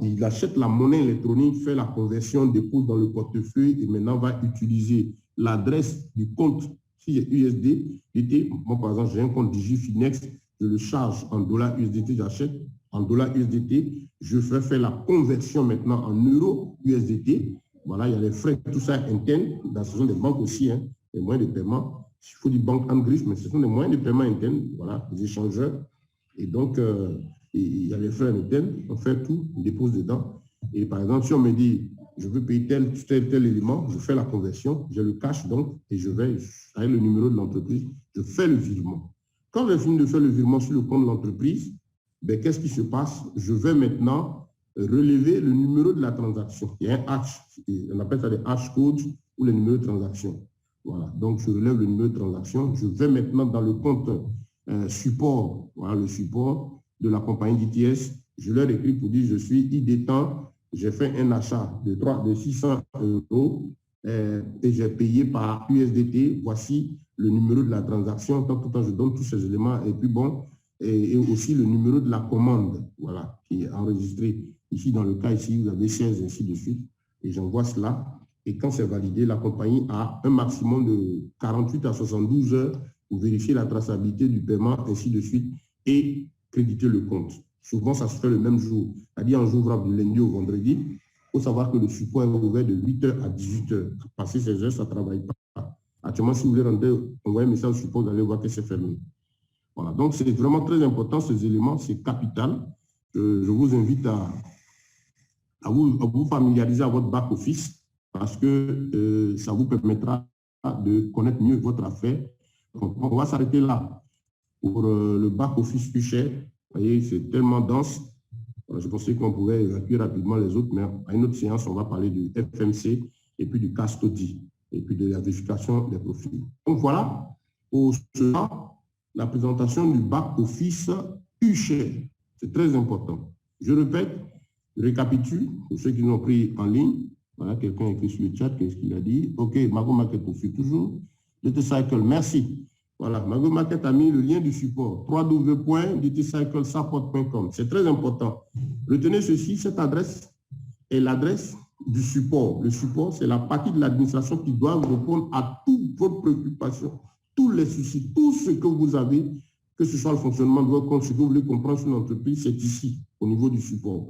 S1: il achète la monnaie électronique, fait la conversion, dépose dans le portefeuille et maintenant va utiliser l'adresse du compte. S'il y a USDT, moi par exemple, j'ai un compte DigiFinex, je le charge en dollars USDT, j'achète en dollars USDT, je fais faire la conversion maintenant en euros USDT. Voilà, il y a les frais, tout ça interne. Ce sont des banques aussi, hein, les moyens de paiement. Il faut dire banque en gris, mais ce sont des moyens de paiement internes, voilà, les échangeurs. Et donc, il y a les frais internes, on fait tout, on dépose dedans. Et par exemple, si on me dit, je veux payer tel élément, je fais la conversion, j'ai le cash donc, et je vais, avec le numéro de l'entreprise, je fais le virement. Quand je finis de faire le virement sur le compte de l'entreprise, ben, qu'est-ce qui se passe? Je vais maintenant relever le numéro de la transaction. Il y a un hash, on appelle ça des hash codes ou les numéros de transaction. Voilà, donc je relève le numéro de transaction. Je vais maintenant dans le compte support, voilà, le support de la compagnie d'ITS. Je leur écris pour dire je suis IDETAN, j'ai fait un achat de 600 € et j'ai payé par USDT. Voici le numéro de la transaction. Tout le temps, je donne tous ces éléments. Et puis bon, et aussi le numéro de la commande, voilà, qui est enregistré ici dans le cas ici, vous avez 16, ainsi de suite. Et j'envoie cela. Et quand c'est validé, la compagnie a un maximum de 48 à 72 heures pour vérifier la traçabilité du paiement, ainsi de suite, et créditer le compte. Souvent, ça se fait le même jour, c'est-à-dire un jour ouvrable du lundi au vendredi. Il faut savoir que le support est ouvert de 8h à 18h. Passer ces heures, ça ne travaille pas. Actuellement, si vous voulez envoyer un message au support, vous allez voir que c'est fermé. Voilà. Donc, c'est vraiment très important, ces éléments, c'est capital. Je vous invite à vous familiariser à votre back-office parce que ça vous permettra de connaître mieux votre affaire. Donc, on va s'arrêter là pour le back-office UCHER. Vous voyez, c'est tellement dense. Je pensais qu'on pouvait évacuer rapidement les autres, mais à une autre séance, on va parler du FMC et puis du custody et puis de la vérification des profils. Donc voilà, pour cela, la présentation du back-office UCHER. C'est très important. Je répète, je récapitule pour ceux qui l'ont pris en ligne. Voilà, quelqu'un a écrit sur le chat, qu'est-ce qu'il a dit? OK, Mago Market poursuit toujours. DTCycle, merci. Voilà, Mago Market a mis le lien du support, www.dtcyclesupport.com. C'est très important. Retenez ceci, cette adresse est l'adresse du support. Le support, c'est la partie de l'administration qui doit répondre à toutes vos préoccupations, tous les soucis, tout ce que vous avez, que ce soit le fonctionnement de votre compte, ce que vous voulez comprendre sur l'entreprise, c'est ici, au niveau du support.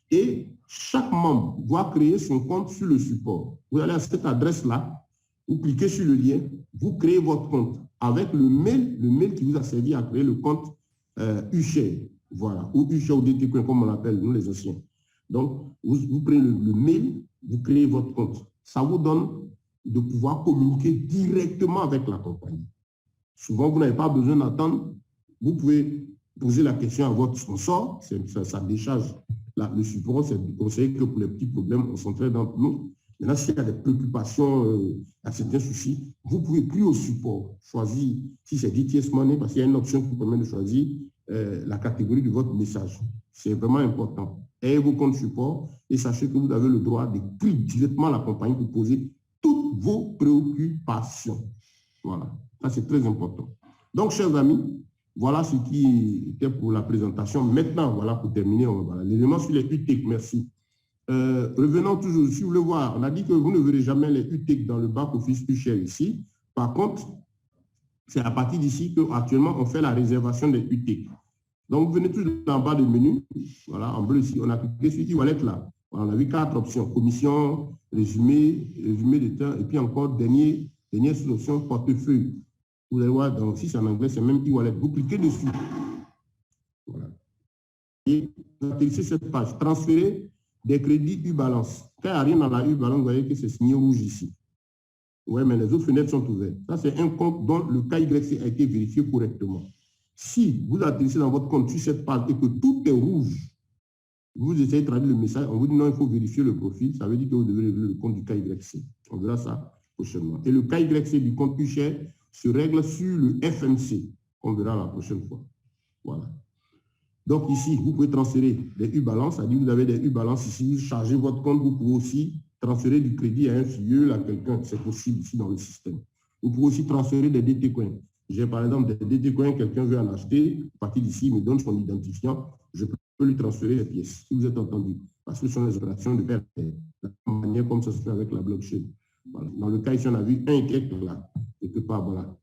S1: Et chaque membre doit créer son compte sur le support. Vous allez à cette adresse-là, vous cliquez sur le lien, vous créez votre compte avec le mail qui vous a servi à créer le compte UCHER, voilà, ou UCHER ou DTCoin, comme on l'appelle, nous les anciens. Donc, vous prenez le mail, vous créez votre compte. Ça vous donne de pouvoir communiquer directement avec la compagnie. Souvent, vous n'avez pas besoin d'attendre. Vous pouvez poser la question à votre sponsor, ça décharge le support, c'est de conseiller que pour les petits problèmes, on s'entraide entre nous. Maintenant, s'il y a des préoccupations, à certains soucis, vous pouvez plus au support choisir, si c'est DTS Money, parce qu'il y a une option qui vous permet de choisir la catégorie de votre message. C'est vraiment important. Ayez vos comptes support et sachez que vous avez le droit d'écrire directement à la compagnie pour poser toutes vos préoccupations. Voilà, ça c'est très important. Donc, chers amis, voilà ce qui était pour la présentation. Maintenant, voilà, pour terminer, voilà, l'élément sur les UTEC, merci. Revenons toujours, si vous voulez voir, on a dit que vous ne verrez jamais les UTEC dans le back-office UCHER ici. Par contre, c'est à partir d'ici qu'actuellement, on fait la réservation des UTEC. Donc, vous venez tout en bas du menu, voilà, en bleu ici, on a cliqué sur e-wallet là. On a vu 4 options, commission, résumé de temps, et puis encore, dernière sous-option, portefeuille. Vous allez voir, donc, si c'est en anglais, c'est même e-wallet. Vous cliquez dessus. Voilà. Et vous atterrissez cette page. Transférer des crédits U-Balance. Quand il n'y a rien dans la U-Balance, vous voyez que c'est signé rouge ici. Oui, mais les autres fenêtres sont ouvertes. Ça, c'est un compte dont le KYC a été vérifié correctement. Si vous atterrissez dans votre compte sur cette page et que tout est rouge, vous essayez de traduire le message, on vous dit non, il faut vérifier le profil. Ça veut dire que vous devez régler le compte du KYC. On verra ça prochainement. Et le KYC du compte UCHER se règle sur le FMC. On verra la prochaine fois. Voilà. Donc ici, vous pouvez transférer des U-Balance. C'est-à-dire que vous avez des U-Balance ici. Vous chargez votre compte. Vous pouvez aussi transférer du crédit à un filleul, à quelqu'un. C'est possible ici dans le système. Vous pouvez aussi transférer des DT-Coins. J'ai par exemple des DT-Coins, quelqu'un veut en acheter. À partir d'ici, il me donne son identifiant. Je peux lui transférer les pièces, si vous êtes entendu. Parce que ce sont les opérations de perte. La manière comme ça se fait avec la blockchain. Voilà. Dans le cas ici, on a vu un quelques là. Quelque part, voilà.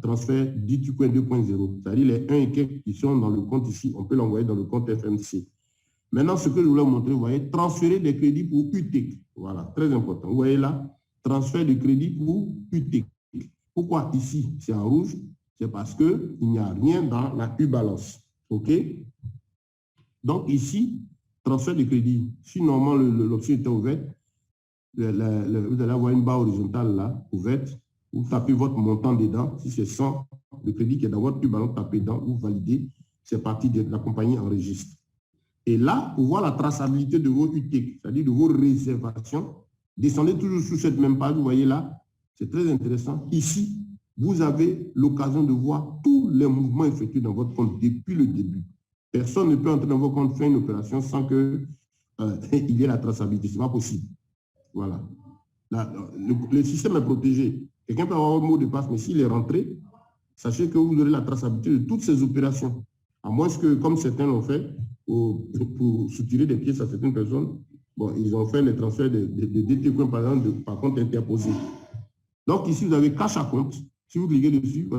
S1: Transfert DTCoin 2.0. C'est-à-dire les 1 et quelques qui sont dans le compte ici, on peut l'envoyer dans le compte FMC. Maintenant, ce que je voulais vous montrer, vous voyez, transférer des crédits pour UTEC. Voilà, très important. Vous voyez là, transfert de crédit pour UTEC. Pourquoi ici, c'est en rouge? C'est parce qu'il n'y a rien dans la U-Balance. OK? Donc ici, transfert de crédit. Si normalement l'option était ouverte, vous allez avoir une barre horizontale là, ouverte. Vous tapez votre montant dedans. Si c'est 100, le crédit qui est dans votre Ubalance, tapez dedans, vous validez. C'est parti de la compagnie enregistre. Et là, pour voir la traçabilité de vos UTIC, c'est-à-dire de vos réservations, descendez toujours sur cette même page, vous voyez là, c'est très intéressant. Ici, vous avez l'occasion de voir tous les mouvements effectués dans votre compte depuis le début. Personne ne peut entrer dans vos comptes, faire une opération sans qu'il y ait la traçabilité. Ce n'est pas possible. Voilà. Le système est protégé. Quelqu'un peut avoir un mot de passe, mais s'il est rentré, sachez que vous aurez la traçabilité de toutes ces opérations. À moins que, comme certains l'ont fait, pour soutirer des pièces à certaines personnes, bon, ils ont fait les transferts de DT Coin, par exemple, par compte interposé. Donc ici, vous avez cash à compte. Si vous cliquez dessus,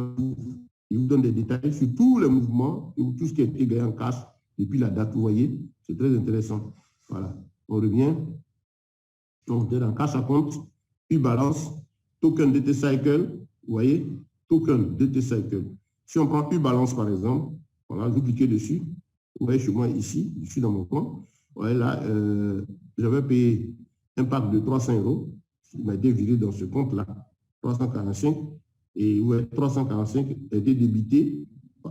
S1: il vous donne des détails sur tous les mouvements et tout ce qui a été gagné en cash depuis la date. Vous voyez, c'est très intéressant. Voilà. On revient. Donc, dans cash à compte, Ubalance, token DT Cycle, vous voyez, token DT Cycle. Si on prend Ubalance, par exemple, voilà, vous cliquez dessus. Vous voyez chez moi ici, je suis dans mon compte. Ouais, là, j'avais payé un pack de 300 €. Il m'a été viré dans ce compte-là, 345. Et ouais, 345 a été débité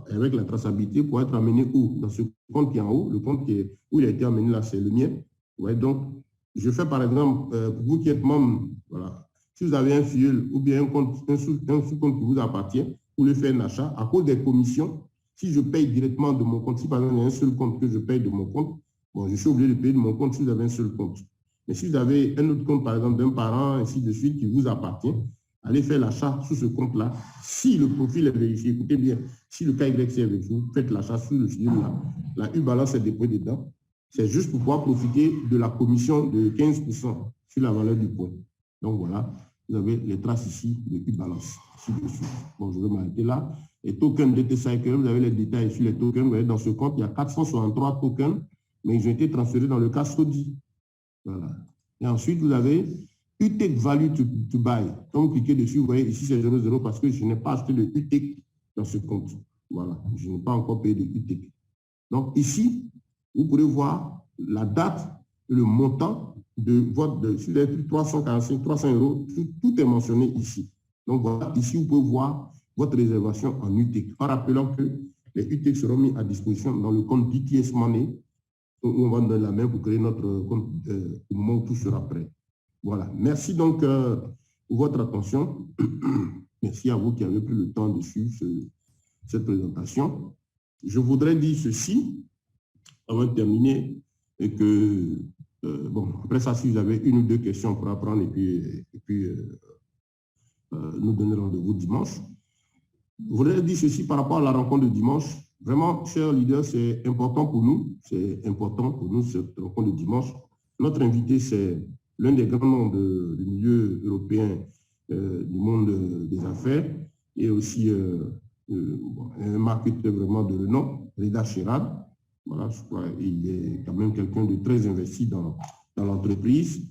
S1: avec la traçabilité pour être amené où? Dans ce compte qui est en haut, le compte où il a été amené là, c'est le mien. Ouais, donc, je fais par exemple, pour vous qui êtes membre, voilà, si vous avez un fuel ou bien un sous-compte qui vous appartient, vous voulez faire un achat, à cause des commissions, si je paye directement de mon compte, si par exemple il y a un seul compte que je paye de mon compte, bon, je suis obligé de payer de mon compte si vous avez un seul compte. Mais si vous avez un autre compte, par exemple, d'un parent, ainsi de suite, qui vous appartient, allez faire l'achat sur ce compte-là. Si le profil est vérifié, écoutez bien, si le KYC est vérifié, vous faites l'achat sur le fuel-là. La U-Balance est déposée dedans. C'est juste pour pouvoir profiter de la commission de 15% sur la valeur du point. Donc voilà, vous avez les traces ici de U-Balance. Bon, je vais m'arrêter là. Les tokens DT Cycle, vous avez les détails sur les tokens. Vous voyez, dans ce compte, il y a 463 tokens, mais ils ont été transférés dans le cas SODI. Voilà. Et ensuite, vous avez UTEC Value to Buy. Quand vous cliquez dessus, vous voyez ici, c'est 00 parce que je n'ai pas acheté de UTEC dans ce compte. Voilà, je n'ai pas encore payé de UTEC. Donc ici, vous pourrez voir la date et le montant de votre, si vous avez pris 345, 300 €, tout est mentionné ici. Donc voilà, ici, vous pouvez voir votre réservation en UTEC. En rappelant que les UTEC seront mis à disposition dans le compte BTS Money, où on va donner la main pour créer notre compte au moment où tout sera prêt. Voilà. Merci donc pour votre attention. Merci à vous qui avez pris le temps de suivre cette présentation. Je voudrais dire ceci, avant de terminer, et que, bon, après ça, si vous avez une ou deux questions, on pourra prendre et puis nous donner rendez-vous dimanche. Je voudrais dire ceci par rapport à la rencontre de dimanche. Vraiment, chers leaders, c'est important pour nous. C'est important pour nous, cette rencontre de dimanche. Notre invité, c'est l'un des grands noms du milieu européen, du monde des affaires, et aussi un marketeur vraiment de renom, Rida Chirad. Voilà, je crois qu'il est quand même quelqu'un de très investi dans l'entreprise.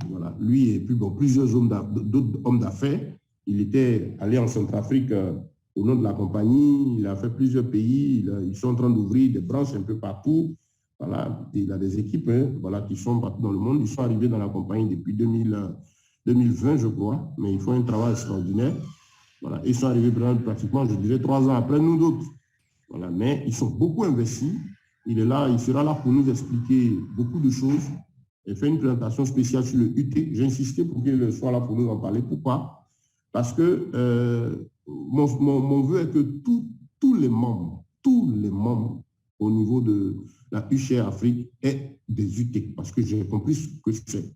S1: Voilà. Lui et puis bon, plusieurs d'autres hommes d'affaires. Il était allé en Centrafrique au nom de la compagnie. Il a fait plusieurs pays. Ils sont en train d'ouvrir des branches un peu partout. Voilà. Il a des équipes voilà, qui sont partout dans le monde. Ils sont arrivés dans la compagnie depuis 2020, je crois. Mais ils font un travail extraordinaire. Voilà. Ils sont arrivés pratiquement, je dirais, 3 ans après nous d'autres. Voilà. Mais ils sont beaucoup investis. Il est là, il sera là pour nous expliquer beaucoup de choses et faire une présentation spéciale sur le UT. J'ai insisté pour qu'il soit là pour nous en parler. Pourquoi? Parce que mon vœu est que tous les membres au niveau de la UCHER Afrique aient des UT, parce que j'ai compris ce que c'est.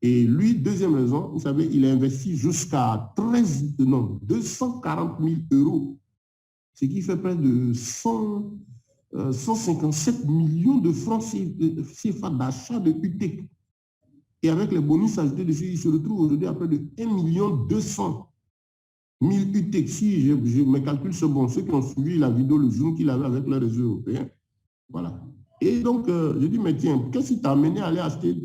S1: Et lui, deuxième raison, vous savez, il a investi jusqu'à 240 000 €, ce qui fait près de 157 millions de francs CFA d'achat de UTEC. Et avec les bonus ajoutés dessus, il se retrouve aujourd'hui à près de 1 200 000 UTEC. Si mes calculs sont bons, ceux qui ont suivi la vidéo le jour qu'il avait avec le réseau européen. Voilà. Et donc, je dis, mais tiens, qu'est-ce qui t'a amené à aller acheter?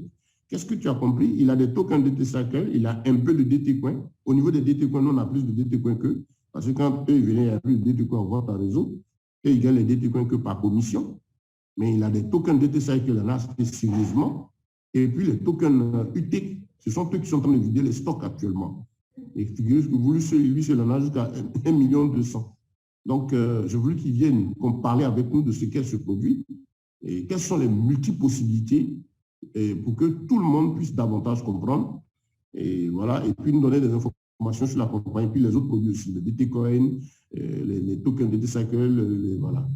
S1: Qu'est-ce que tu as compris? Il a des tokens DT Cycle, il a un peu de DT Coin. Au niveau des DT Coin, nous, on a plus de DT Coin qu'eux. Parce que quand eux viennent, il y a plus de DT Coin en vente à réseau. Et il gagne les DT Coin que par commission. Mais il a des tokens DT Cycle, il en a acheté sérieusement. Et puis les tokens UTEC, Ce sont eux qui sont en train de vider les stocks actuellement. Et figurez-vous que lui, c'est en a jusqu'à 1,2 million. Donc, je voulais qu'ils viennent parler avec nous de ce qu'est ce produit et quelles sont les multi-possibilités pour que tout le monde puisse davantage comprendre. Et voilà, et puis nous donner des informations sur la compagnie, puis les autres produits aussi, le DT-Coin, les tokens DT-Cycle, voilà.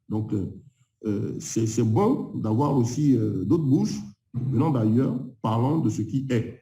S1: Donc, c'est bon d'avoir aussi d'autres bouches venant d'ailleurs, parlant de ce qui est.